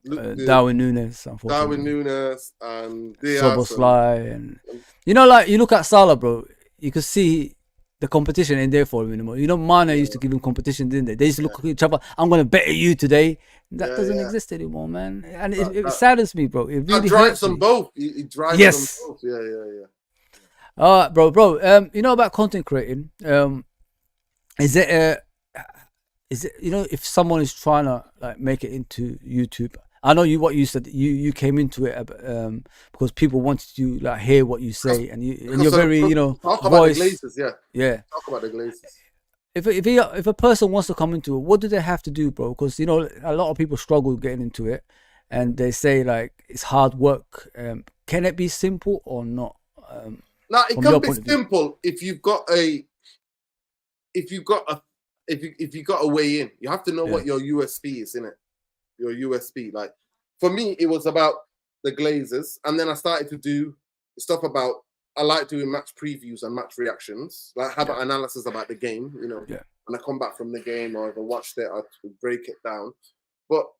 Darwin Núñez, unfortunately. Darwin Núñez and Diaz. Soboslai and you know, like you look at Salah, bro. You could see the competition ain't there for him anymore. You know, Mane used to give him competition, didn't they? They used to look at each other. I'm gonna bet you today. That doesn't exist anymore, man. And it saddens me, bro. It really drives them both. It drives them both. Yeah. All right, bro. You know about content creating? Is it you know, if someone is trying to like make it into YouTube? I know what you said. You came into it because people wanted to like hear what you say, and you're very, you know, talk about the Glazers, yeah. Talk about the Glazers. If a person wants to come into it, what do they have to do, bro? Because you know a lot of people struggle getting into it, and they say like it's hard work. Can it be simple or not? Now it can be simple if you've got a way in. You have to know what your USP is, innit? Your USP. Like for me, it was about the Glazers, and then I started to do stuff about. I like doing match previews and match reactions, like have an analysis about the game. You know, when I come back from the game or if I watched it, I break it down. But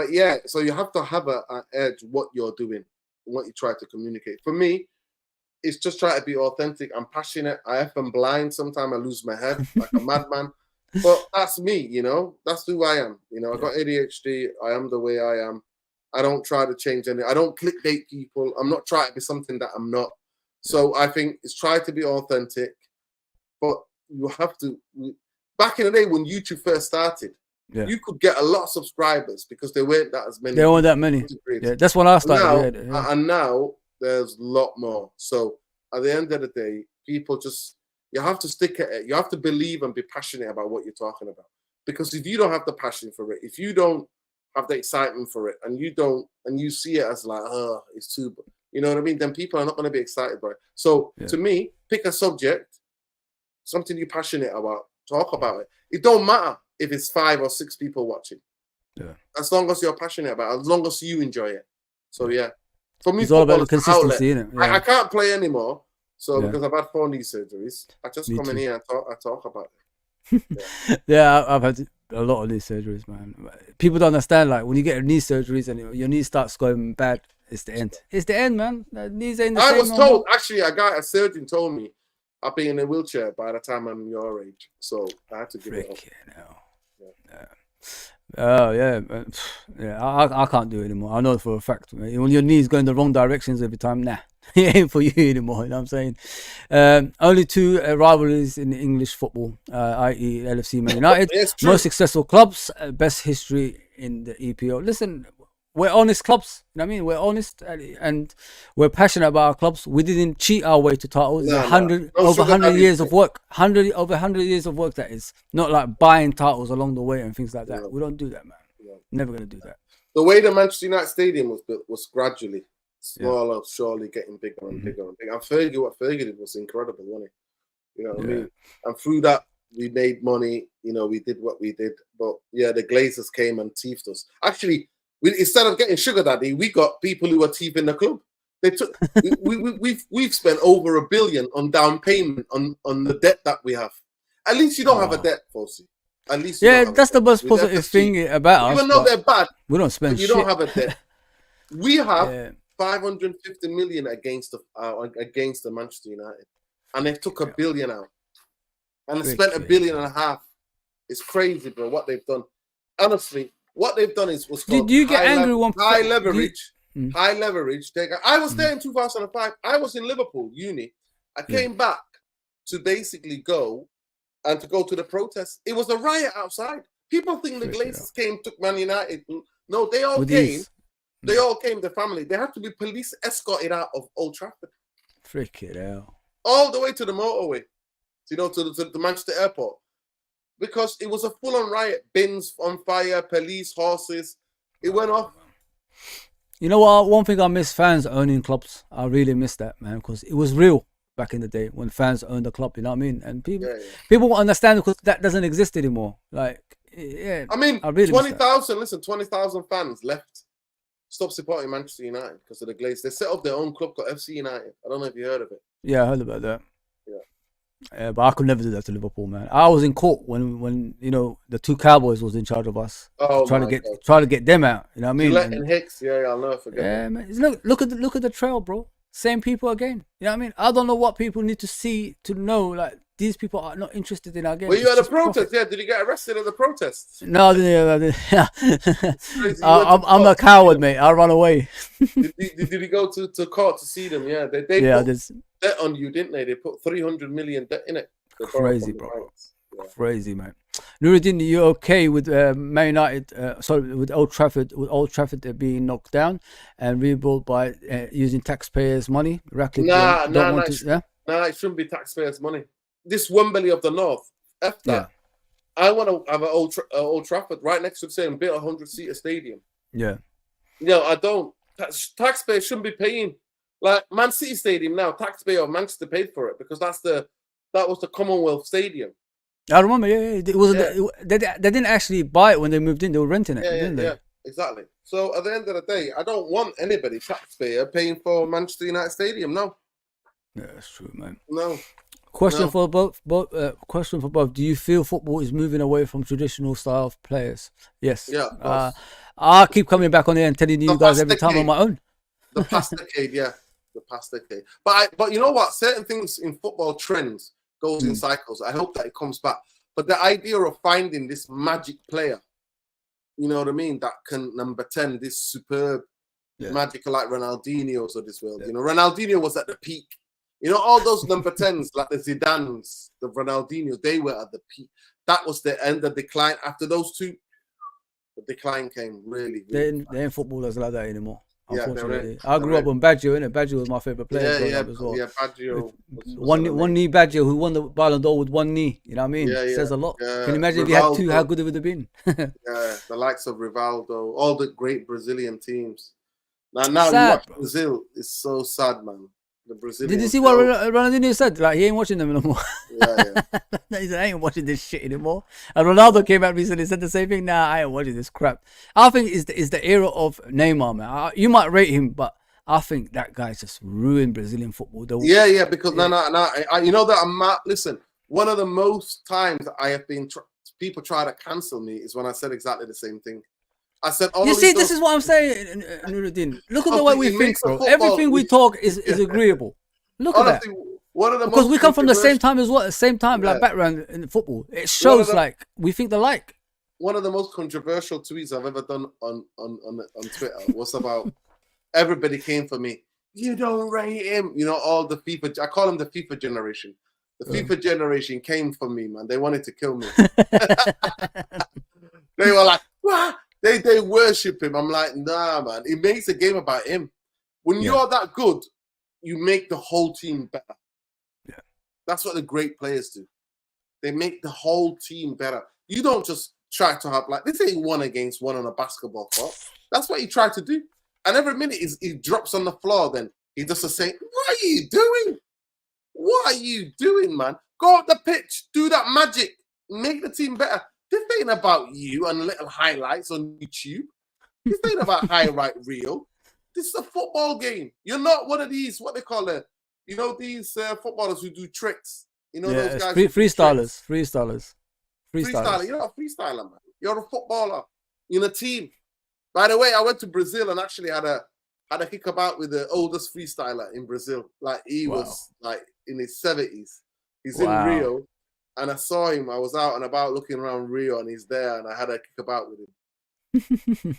yeah, so you have to have an edge what you're doing, what you try to communicate. For me, it's just try to be authentic. I'm passionate. I am blind. Sometimes I lose my head like a madman. But that's me, you know. That's who I am. You know, I got ADHD. I am the way I am. I don't try to change anything. I don't clickbait people. I'm not trying to be something that I'm not. So I think it's try to be authentic. But you have to. Back in the day when YouTube first started, you could get a lot of subscribers because there weren't that as many. There weren't that many. Yeah, that's when I started. And now there's a lot more. So at the end of the day, people just, you have to stick at it. You have to believe and be passionate about what you're talking about. Because if you don't have the passion for it, if you don't have the excitement for it, and you see it as like, oh, it's too, you know what I mean? Then people are not going to be excited by it. So to me, pick a subject, something you're passionate about, talk about it. It don't matter if it's 5 or 6 people watching. Yeah. As long as you're passionate about it, as long as you enjoy it. So yeah. For me, it's all about the consistency, isn't it? Yeah. I can't play anymore. So because I've had 4 knee surgeries, I just come in here and talk about it. Yeah, I've had a lot of knee surgeries, man. People don't understand, like when you get knee surgeries and your knee starts going bad, it's the end. It's the end, man. The knees ain't the same. I was told, actually, a surgeon told me I'll be in a wheelchair by the time I'm your age. So I had to give it up. Oh yeah, I can't do it anymore. I know for a fact. When your knees go in the wrong directions every time, nah, it ain't for you anymore. You know what I'm saying? Only 2 rivalries in English football, i.e. LFC Man United. Most successful clubs, best history in the EPL. Listen, we're honest clubs. You know what I mean? We're honest and we're passionate about our clubs. We didn't cheat our way to titles. Over 100 years of work. Over 100 years of work, that is. Not like buying titles along the way and things like that. We don't do that, man. Never going to do that. The way the Manchester United Stadium was built was gradually smaller, surely getting bigger and bigger and bigger. And what Fergie did was incredible, wasn't it? You know what I mean? And through that, we made money. You know, we did what we did. But yeah, the Glazers came and thieved us. Actually, instead of getting sugar daddy, we got people who were thieving the club. They took. we've spent over $1 billion on down payment on the debt that we have. At least you don't have a debt, Fossey. At least you Yeah, don't have a that's the debt. most With positive FSG, thing about us. even though but they're bad, we don't but spend you shit. don't have a debt. We have Yeah. 550 million against the Manchester United, and they took $1 billion out, and they spent $1.5 billion. It's crazy, bro. What they've done, honestly, what they've done was called Do you get angry when high leverage. Mm. High leverage. I was there in 2005. I was in Liverpool uni. I came back to basically go to the protest. It was a riot outside. People think the Glazers took Man United. No, they all came. They all came, the family. They had to be police escorted out of Old Trafford. Freaking hell. All the way to the motorway, to the Manchester airport. Because it was a full-on riot. Bins on fire, police, horses. It went off. You know what? One thing I miss, fans owning clubs. I really miss that, man, because it was real back in the day when fans owned the club. You know what I mean? And people won't understand because that doesn't exist anymore. Like, yeah. I mean, really 20,000. Listen, 20,000 fans left. Stop supporting Manchester United because of the Glazers. They set up their own club called FC United. I don't know if you heard of it. Yeah, I heard about that. Yeah. But I could never do that to Liverpool, man. I was in court when the two Cowboys was in charge of us, trying to get them out. You know what I mean? And Hicks, I'll never forget. Yeah, man. Look at the trail, bro. Same people again. You know what I mean? I don't know what people need to see to know like these people are not interested in our game. Were you at a protest? Yeah. Did you get arrested at the protests? No, I didn't. I'm a coward, mate. I run away. did you go to court to see them? Yeah, they put debt on you, didn't they? They put 300 million debt in it. Crazy, bro. Yeah. Crazy, man. Nuruddin, you okay with Man United? With Old Trafford, being knocked down and rebuilt by using taxpayers' money? Nah, it shouldn't be taxpayers' money. This Wembley of the North, F that. Yeah. I want to have an Old Trafford right next to the same built 100-seater stadium. Yeah. I don't. Taxpayers shouldn't be paying. Like Man City Stadium now, taxpayer of Manchester paid for it because that was the Commonwealth Stadium. I remember, it wasn't. They didn't actually buy it when they moved in. They were renting it, didn't they? Yeah, exactly. So at the end of the day, I don't want anybody taxpayer paying for Manchester United Stadium. No. Yeah, that's true, man. No. Question for both. Do you feel football is moving away from traditional style of players? Yes. Yeah. I keep coming back on there and telling you guys every time on my own. The past decade, the past decade. But you know what? Certain things in football trends goes in cycles. I hope that it comes back. But the idea of finding this magic player, you know what I mean, that can number 10, this superb magic like Ronaldinho's of this world. You know, Ronaldinho was at the peak. You know, all those number 10s, like the Zidanes, the Ronaldinho, they were at the peak. That was the end of decline. After those two, the decline came really, really they ain't footballers like that anymore. Unfortunately, I grew up on Baggio, innit? Baggio was my favorite player as well. Yeah, Baggio. One knee Baggio, who won the Ballon d'Or with one knee. You know what I mean? It says a lot. Can you imagine if he had two? How good it would have been? The likes of Rivaldo, all the great Brazilian teams. Now you watch Brazil. It's so sad, man. The Brazilian. Did you see what Ronaldinho said? Like, he ain't watching them anymore. Yeah. He said, I ain't watching this shit anymore. And Ronaldo came out recently and said the same thing. Nah, I ain't watching this crap. I think it's the era of Neymar, man. You might rate him, but I think that guy's just ruined Brazilian football. Because you know that listen, one of the most times I have been people try to cancel me is when I said exactly the same thing. I said, this is what I'm saying, Nuruddin. Look at the way we think, bro. Everything we talk is agreeable. Look at that. Because we come from the same time as well, the same time, like background in football. It shows like we think alike. One of the most controversial tweets I've ever done on Twitter was about everybody came for me. You don't rate him. You know, all the FIFA. I call him the FIFA generation. The FIFA generation came for me, man. They wanted to kill me. They were like, what? They worship him. I'm like, nah, man. It makes a game about him. When you're that good, you make the whole team better. Yeah. That's what the great players do. They make the whole team better. You don't just try to have, like, this ain't 1 against 1 on a basketball court. That's what he tried to do. And every minute he drops on the floor, then he does the same. What are you doing? What are you doing, man? Go up the pitch. Do that magic. Make the team better. This ain't about you and little highlights on YouTube. This ain't about highlight reel. This is a football game. You're not one of these, what they call it, these footballers who do tricks. You know those guys. Freestylers. Freestyler. You're not a freestyler, man. You're a footballer in a team. By the way, I went to Brazil and actually had a kickabout with the oldest freestyler in Brazil. Like he was like in his 70s. He's in Rio, and I saw him. I was out and about looking around Rio, and he's there, and I had a kickabout with him.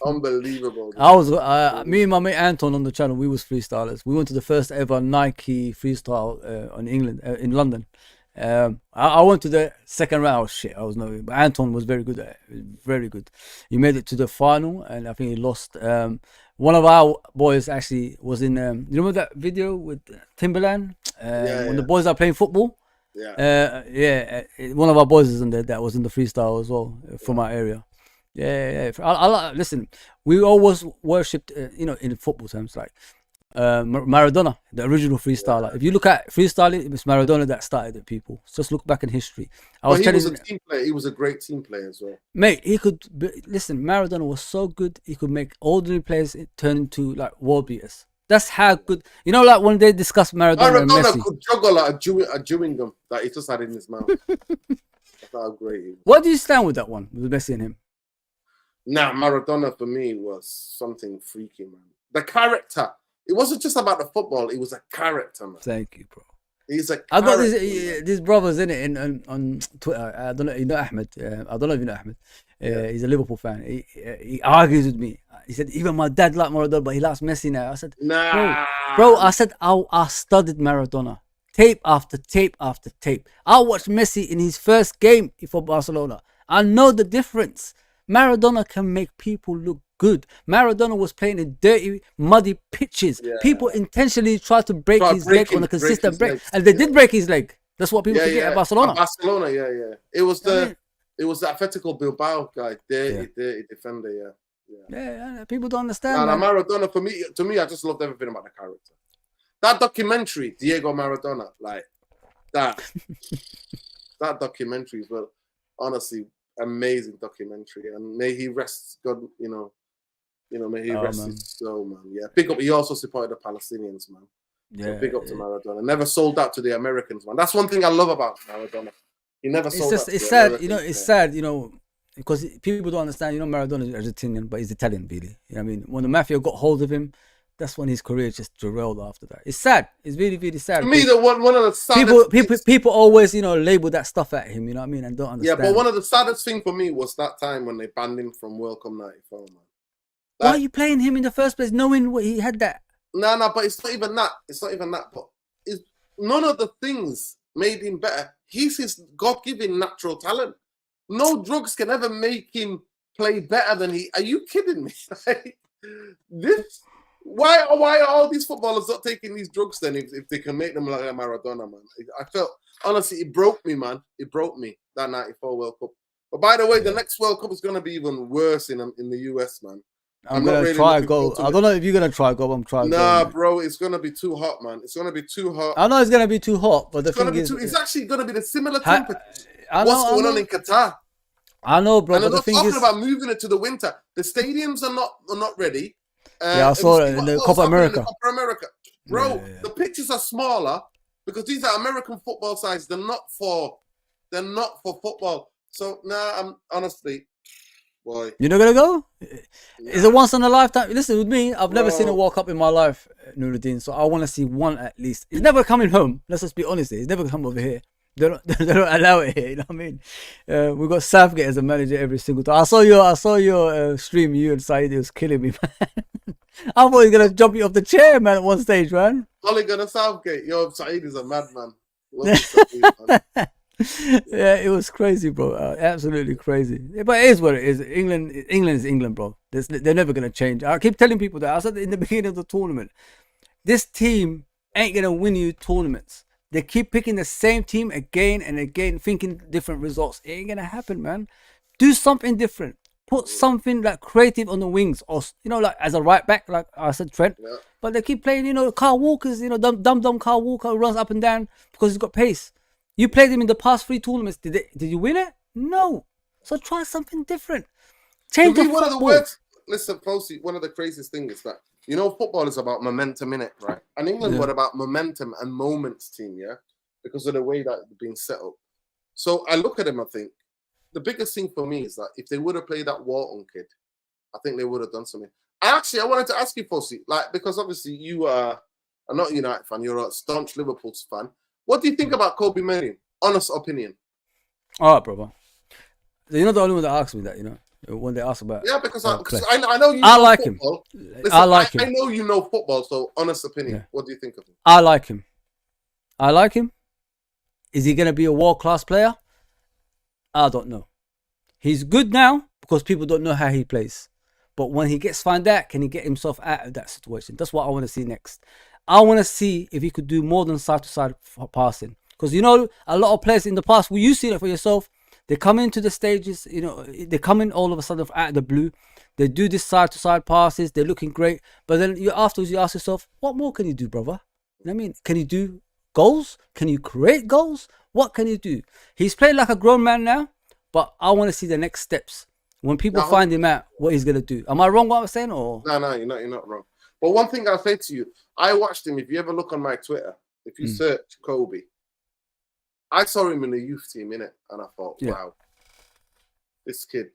Unbelievable. I was me and my mate Anton on the channel. We was freestylers. We went to the first ever Nike freestyle in London. I went to the second round. Oh, shit, I was no, but Anton was very good at it. Very good. He made it to the final, and I think he lost. One of our boys actually was in. You remember that video with Timberland when the boys are playing football? One of our boys is in there. That was in the freestyle as well from our area. I listen. We always worshipped, in football terms, like Maradona, the original freestyler. If you look at freestyling, it was Maradona that started it. People just look back in history. He was a team player. He was a great team player as well, mate. He could listen. Maradona was so good. He could make ordinary players turn into like world beaters. That's how good. Like when they discuss Maradona and Messi, could juggle like a chewing gum that he just had in his mouth. That's how great he was. What do you stand with that one with Messi and him? Nah, Maradona for me was something freaky, man. The character. It wasn't just about the football. It was a character, man. Thank you, bro. He's a character. I got these brothers in it on Twitter. I don't know. Ahmed. I don't know if you know Ahmed. He's a Liverpool fan. He argues with me. He said even my dad liked Maradona, but he likes Messi now. I said, nah, bro. I said I studied Maradona, tape after tape after tape. I watched Messi in his first game for Barcelona. I know the difference. Maradona can make people look good. Maradona was playing in dirty, muddy pitches. Yeah. People intentionally tried to break his leg on a consistent break, and they did break his leg. That's what people forget at Barcelona. At Barcelona, It was the Atletico Bilbao guy, dirty defender. Yeah. People don't understand. Maradona, to me, I just loved everything about the character. That documentary, Diego Maradona, like that. That documentary is honestly. Amazing documentary, and may he rest. God, may he rest his soul, man. Yeah, big up. He also supported the Palestinians, man. So big up to Maradona. Never sold out to the Americans, man. That's one thing I love about Maradona. He never sold out. It's sad, It's sad, because people don't understand. Maradona is Argentinian, but he's Italian, really. I mean, when the mafia got hold of him, that's when his career just derailed after that. It's sad. It's really, really sad. To me, one of the saddest people always, label that stuff at him, you know what I mean, and don't understand. Yeah, but one of the saddest things for me was that time when they banned him from World Cup 94, man. Why are you playing him in the first place, knowing what he had that? No, but it's not even that. But none of the things made him better. He's his God-given natural talent. No drugs can ever make him play better than he. Are you kidding me? Why are all these footballers not taking these drugs then if they can make them like a Maradona, man? I felt, honestly, it broke me, man. It broke me, that 94 World Cup. But by the way, the next World Cup is going to be even worse in the US, man. I'm going to try go. I don't know if you're going to try go, but I'm trying. Nah, bro, it's going to be too hot, man. It's going to be too hot. I know it's going to be too hot, but the thing is... It's actually going to be the similar temperature. What's going on in Qatar? I know, bro, and but they're not talking about moving it to the winter. The stadiums are not ready. I saw it in the Copa America. Bro, the pitches are smaller because these are American football sides. They're not for football. So I'm honestly, boy. You're not gonna go? Is it once in a lifetime? Listen, with me, I've never seen a World Cup in my life, Nuruddin. So I want to see one at least. It's never coming home. Let's just be honest. It's never come over here. They don't allow it here. You know what I mean? We got Southgate as a manager every single time. I saw your stream. You and Saeed. It was killing me, man. I thought he was gonna jump you off the chair, man, at one stage, man. Mulligan and Southgate. Yo, Saeed is a madman. Yeah, it was crazy, bro. Absolutely crazy. But it is what it is. England is England, bro. They're never gonna change. I keep telling people that. I said in the beginning of the tournament, this team ain't gonna win you tournaments. They keep picking the same team again and again, thinking different results. It ain't gonna happen, man. Do something different. Put something like creative on the wings, or like as a right back, like I said, Trent. Yeah. But they keep playing, Carl Walker's, dumb Carl Walker who runs up and down because he's got pace. You played him in the past 3 tournaments. Did you win it? No. So try something different. Change the football. One of the words. Listen, Fosi, one of the craziest things is that football is about momentum, innit, right? And England were about momentum and moments team, yeah, because of the way that it's been set up. So I look at him, I think, the biggest thing for me is that if they would have played that Walton kid, I think they would have done something. I wanted to ask you, Fossey, like, because obviously you are not a United fan, you're a staunch Liverpool fan. What do you think about Kobe Manu? Honest opinion. All right, brother. You're not the only one that asked me that, when they asked about. Yeah, because I know you. I like football. him. Listen, I like him. I know you know football, so honest opinion. Yeah. What do you think of him? I like him. Is he gonna be a world-class player? I don't know. He's good now because people don't know how he plays. But when he gets found out, can he get himself out of that situation? That's what I want to see next. I want to see if he could do more than side-to-side passing. Because, a lot of players in the past, you've seen it for yourself. They come into the stages, they come in all of a sudden out of the blue. They do this side-to-side passes. They're looking great. But then afterwards, you ask yourself, what more can you do, brother? You know what I mean? Can you do goals? Can you create goals? What can you do? He's playing like a grown man now, but I want to see the next steps. When people find him out, what he's going to do. Am I wrong what I'm saying? Or No, you're not wrong. But one thing I'll say to you, I watched him. If you ever look on my Twitter, if you search Kobe, I saw him in the youth team, innit? And I thought, wow, this kid,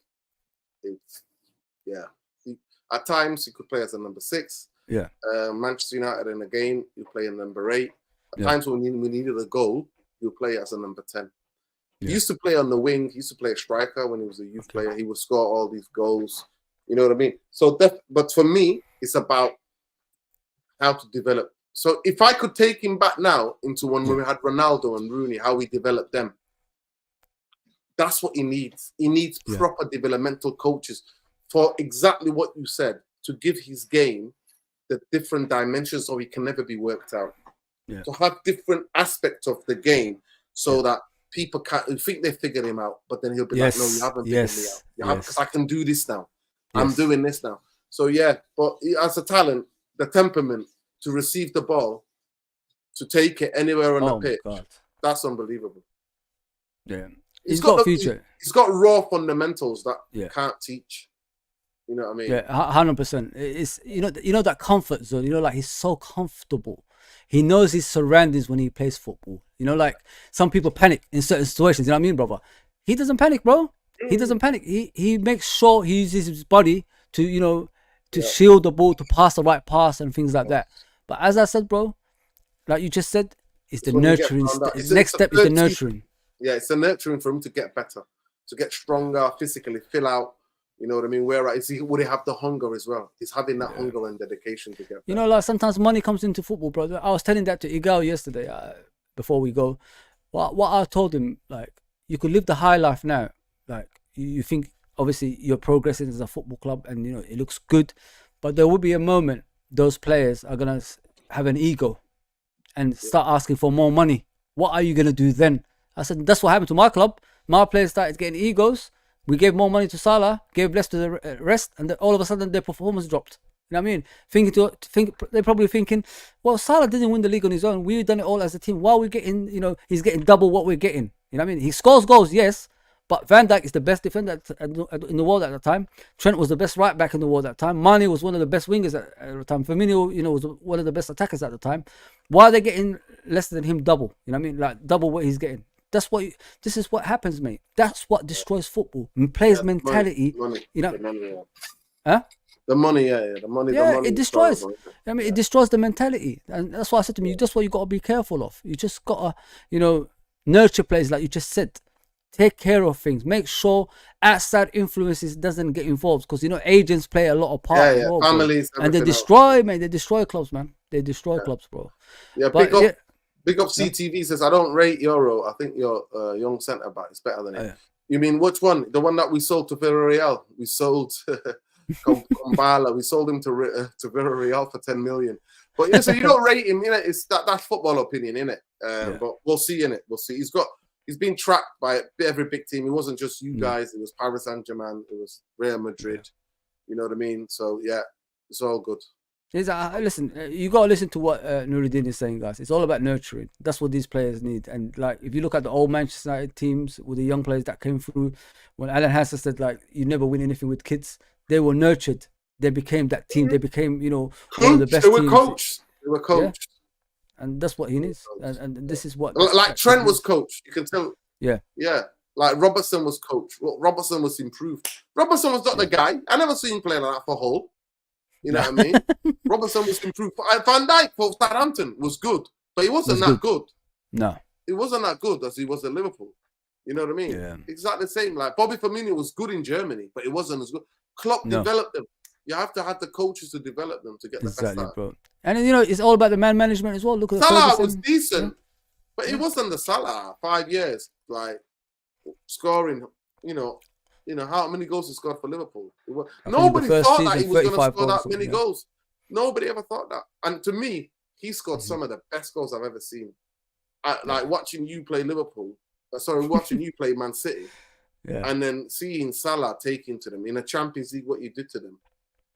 at times he could play as a number 6. Yeah. Manchester United in a game, he'll play in number 8. At times when we needed a goal, he'll play as a number 10. He used to play on the wing. He used to play a striker when he was a youth player. He would score all these goals. You know what I mean? So, but for me, it's about how to develop. So if I could take him back now into when we had Ronaldo and Rooney, how we developed them, that's what he needs. He needs proper developmental coaches for exactly what you said, to give his game the different dimensions so he can never be worked out. Yeah. To have different aspects of the game so that people can't think they figured him out, but then he'll be like, no, you haven't figured me out. You have, because I can do this now. I'm doing this now. So but as a talent, the temperament to receive the ball, to take it anywhere on the pitch, that's unbelievable. Yeah. He's got a future. He's got raw fundamentals that you can't teach. You know what I mean? Yeah, 100%. It's that comfort zone. Like he's so comfortable. He knows his surroundings when he plays football. Like some people panic in certain situations. You know what I mean, brother? He doesn't panic, bro. He doesn't panic. He makes sure he uses his body to shield the ball, to pass the right pass and things like that. But as I said, bro, like you just said, it's the nurturing. The next step is the nurturing. Yeah, it's the nurturing for him to get better, to get stronger physically, fill out. You know what I mean? Would he have the hunger as well? He's having that hunger and dedication to get better. Like sometimes money comes into football, brother. I was telling that to Igal yesterday before we go. What I told him, like, you could live the high life now. Like, you think, obviously, you're progressing as a football club and, it looks good. But there will be a moment those players are going to have an ego and start asking for more money. What are you going to do then? I said, that's what happened to my club. My players started getting egos. We gave more money to Salah, gave less to the rest, and then all of a sudden their performance dropped. You know what I mean? They're probably thinking, well, Salah didn't win the league on his own. We've done it all as a team. Why are we getting, he's getting double what we're getting? You know what I mean? He scores goals, yes, but Van Dijk is the best defender in the world at the time. Trent was the best right back in the world at the time. Mane was one of the best wingers at the time. Firmino, was one of the best attackers at the time. Why are they getting less than him double? You know what I mean? Like double what he's getting. This is what happens, mate. That's what destroys football. Players' mentality. Money. Huh? The money, the money. It destroys. It destroys the mentality, and that's why I said to me, that's what you got to be careful of. You just got to, nurture players like you just said. Take care of things. Make sure outside influences doesn't get involved, because agents play a lot of part. Yeah, families, and they destroy, man. They destroy clubs, man. They destroy clubs, bro. Yeah, Big up CTV says, I don't rate Euro. I think your young centre back is better than it. You mean which one? The one that we sold to Villarreal. We sold Kumbala. We sold him to Villarreal for 10 million. But so you don't rate him, it's that's football opinion, innit? But we'll see, innit? We'll see. He's been tracked by every big team. It wasn't just you guys. It was Paris Saint-Germain. It was Real Madrid. You know what I mean? So it's all good. Listen, you got to listen to what Nuruddin is saying, guys. It's all about nurturing. That's what these players need. And like, if you look at the old Manchester United teams with the young players that came through, when Alan Hansen said, like, you never win anything with kids, they were nurtured. They became that team. They became, one of the best teams. They were coached. And that's what he needs. And this is what... Like Trent was coached. You can tell. Yeah. Yeah. Like Robertson was coach. Well, Robertson was improved. Robertson was not the guy. I never seen him play like that for Hull. You know what I mean? Robertson was improved. Van Dijk for Southampton was good, but he wasn't that good. No. He wasn't that good as he was at Liverpool. You know what I mean? Yeah. Exactly the same. Like Bobby Firmino was good in Germany, but it wasn't as good. Klopp developed them. You have to have the coaches to develop them to get the best out. Bro. And you know, it's all about the man management as well. Look at Salah was decent, but it wasn't the Salah 5 years, like scoring. You know how many goals he scored for Liverpool. Nobody thought that he was going to score that many goals. Nobody ever thought that. And to me, he scored some of the best goals I've ever seen. Like watching you play Liverpool. Watching you play Man City. Yeah. And then seeing Salah taking to them in a Champions League, what you did to them.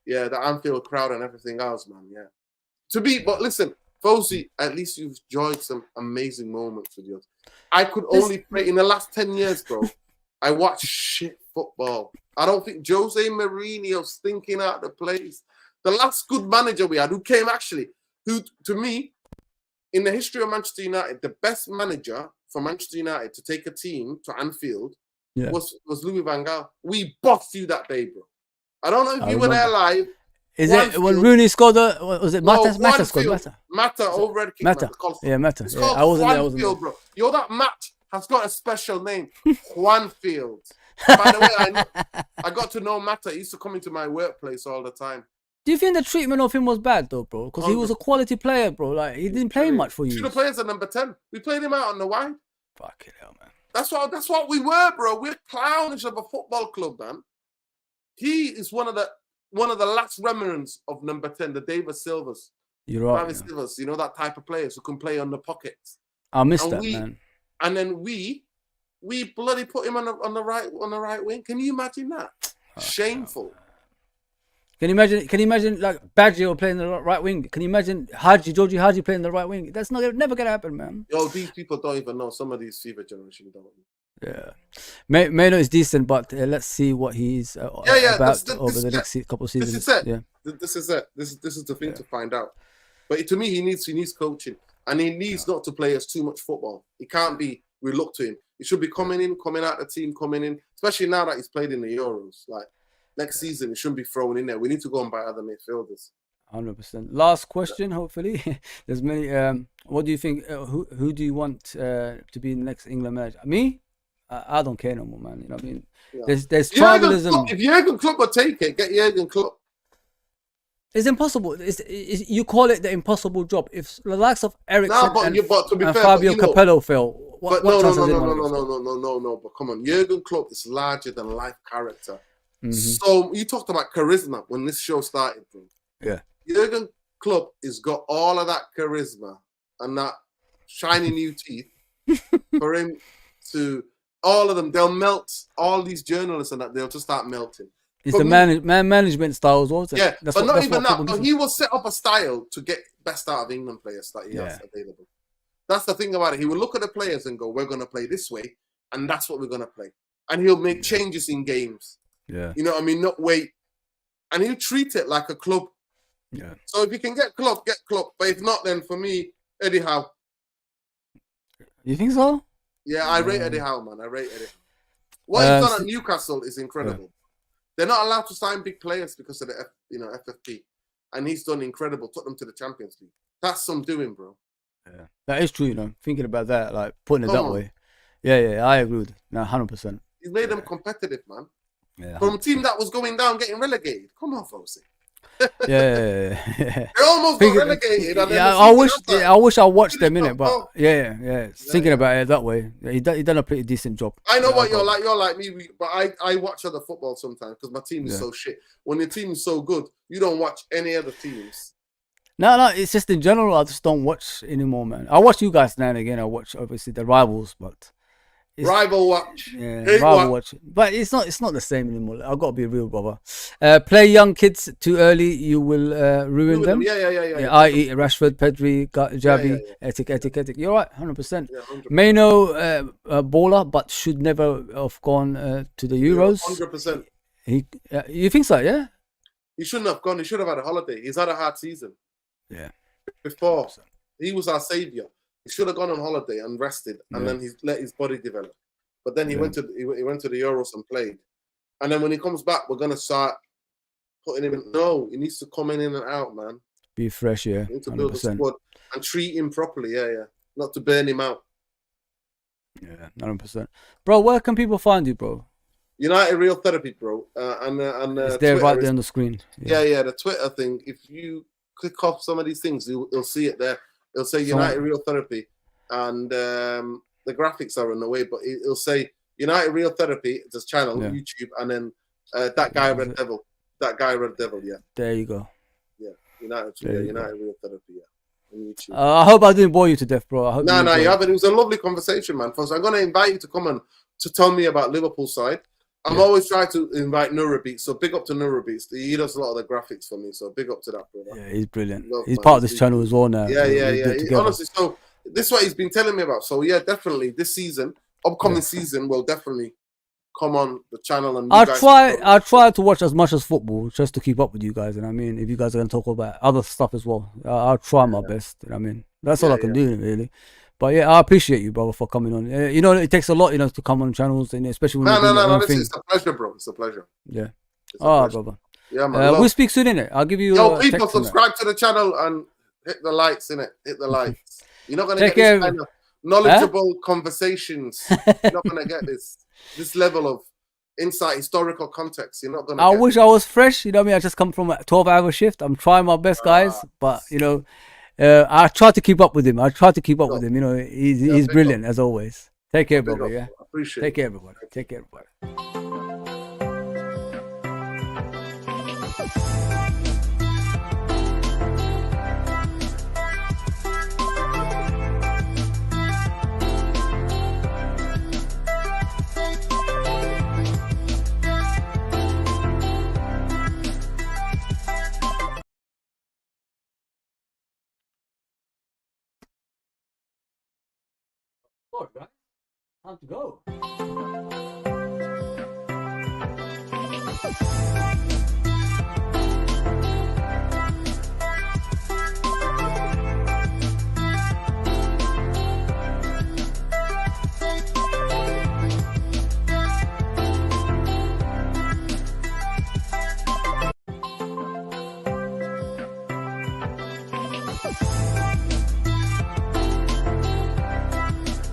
Yeah, the Anfield crowd and everything else, man. Yeah. But listen, Fozy, at least you've enjoyed some amazing moments with yours. I could only play in the last 10 years, bro. I watched shit football. I don't think Jose Mourinho's thinking out the plays. The last good manager we had, who to me, in the history of Manchester United, the best manager for Manchester United to take a team to Anfield was Louis van Gaal. We bossed you that day, bro. I don't know if you were there live. Is it when Rooney scored was it Mata scored? Mata overhead kick. Mata. Yeah, Mata. Yeah, I wasn't there. Bro. Yo, that match has got a special name. Juanfield. By the way, I got to know Mata. He used to come into my workplace all the time. Do you think the treatment of him was bad though, bro? Because he was a quality player, bro. Like he didn't play much for you. Should have played as a number 10. We played him out on the wide. Fucking hell, man. That's what we were, bro. We're clownish of a football club, man. He is one of the last remnants of number 10, the David Silvers. You're right. David Silvers, you know, that type of players who can play on the pockets. I missed that, man. And then we bloody put him on the right wing. Can you imagine that? Shameful. Can you imagine like Baggio playing the right wing? Can you imagine Georgie Haji playing the right wing? That's never gonna happen, man. Yo, these people don't even know. Some of these FIFA generation don't. Yeah, Meno is decent, but let's see what he's about over the next couple of seasons. This is it. This is it. This is the thing to find out. But to me, he needs coaching, and he needs not to play us too much football. He can't be. We look to him. He should be coming out the team, especially now that he's played in the Euros. Like next season, he shouldn't be thrown in there. We need to go and buy other midfielders. 100%. Last question, hopefully. There's many. What do you think? Who do you want to be the next England manager? Me? I don't care no more, man. You know what I mean? Yeah. There's tribalism. If Jurgen Klopp will take it, get Jurgen Klopp. It's impossible. You call it the impossible job. If the likes of Eriksen and Fabio Capello fail, what chance has anyone? No. But come on, Jurgen Klopp is larger than life character. Mm-hmm. So you talked about charisma when this show started, bro. Yeah. Jurgen Klopp has got all of that charisma and that shiny new teeth for him to. All of them, they'll melt. All these journalists and that, they'll just start melting. It's the man management style as well. Yeah, but not even that. But he will set up a style to get best out of England players that he has available. That's the thing about it. He will look at the players and go, "We're going to play this way, and that's what we're going to play." And he'll make changes in games. Yeah, you know what I mean? Not wait, and he'll treat it like a club. Yeah. So if you can get Klopp, get Klopp. But if not, then for me, Eddie Howe. You think so? Yeah, I rate Eddie Howe, man. I rate Eddie Howe. What he's done at Newcastle is incredible. Yeah. They're not allowed to sign big players because of the FFP. And he's done incredible. Took them to the Champions League. That's some doing, bro. Yeah, that is true, you know. Thinking about that, like putting it that way. Yeah, I agree with you. No, 100%. He's made them competitive, man. Yeah, from a team that was going down, getting relegated. Come on, Fozy. Yeah. They almost got relegated. And I wish I watched them in it, but yeah. Thinking about it that way, he done a pretty decent job. I know what you're like. You're like me, but I watch other football sometimes because my team is so shit. When the team is so good, you don't watch any other teams. No, it's just in general. I just don't watch anymore, man. I watch you guys now and again. I watch obviously the rivals, but. Rival watch. Yeah, rival watch. But it's not the same anymore. I've got to be real, brother. Play young kids too early, you will ruin them. Yeah. I.e. Rashford, Pedri, Javi, Etic. You're right, 100%. Yeah, 100%. Meno, baller, but should never have gone to the Euros. 100%. You think so, yeah? He shouldn't have gone. He should have had a holiday. He's had a hard season. Yeah. Before. 100%. He was our saviour. He should have gone on holiday and rested, and then he's let his body develop. But then he went to the Euros and played. And then when he comes back, we're gonna start putting him in. No, he needs to come in and out, man. Be fresh, yeah. We need to build a squad and treat him properly, yeah. Not to burn him out. Yeah, 100%. Bro, where can people find you, bro? United Real Therapy, bro. And it's there Twitter right there on the screen. Yeah, the Twitter thing. If you click off some of these things, you'll see it there. It'll say United Real Therapy, and the graphics are in the way, but it'll say United Real Therapy. It's a channel, YouTube, and then that guy Red Devil. That guy Red Devil, yeah. There you go. Yeah, United Real Therapy, yeah. On YouTube. I hope I didn't bore you to death, bro. I hope no, you haven't. It was a lovely conversation, man. First, I'm going to invite you to come and to tell me about Liverpool side. I'm always trying to invite Nurabeats, so big up to Nurabeats. He does a lot of the graphics for me, so big up to that, brother. Yeah, he's brilliant. He's part of this channel as well now. Yeah. Honestly, so this is what he's been telling me about. So yeah, definitely this season, upcoming season, will definitely come on the channel and I'll try to watch as much as football just to keep up with you guys. And I mean, if you guys are gonna talk about other stuff as well, I'll try my best. I mean, that's all I can do really. But yeah, I appreciate you, brother, for coming on. You know, it takes a lot, to come on channels, and especially when no. It's a pleasure, bro. It's a pleasure. Yeah. Brother. Yeah, man. We'll speak soon, innit? I'll give you. People, subscribe to the channel and hit the likes, innit? Hit the likes. You're not gonna get this kind of knowledgeable conversations. You're not gonna get this level of insight, historical context. You're not gonna. I wish I was fresh. You know what I mean? I just come from a 12-hour shift. I'm trying my best, guys, but I try to keep up with him. You know, he's brilliant as always. Take care, brother. Yeah. Appreciate Take care, everybody. Take care, everybody. Time to go.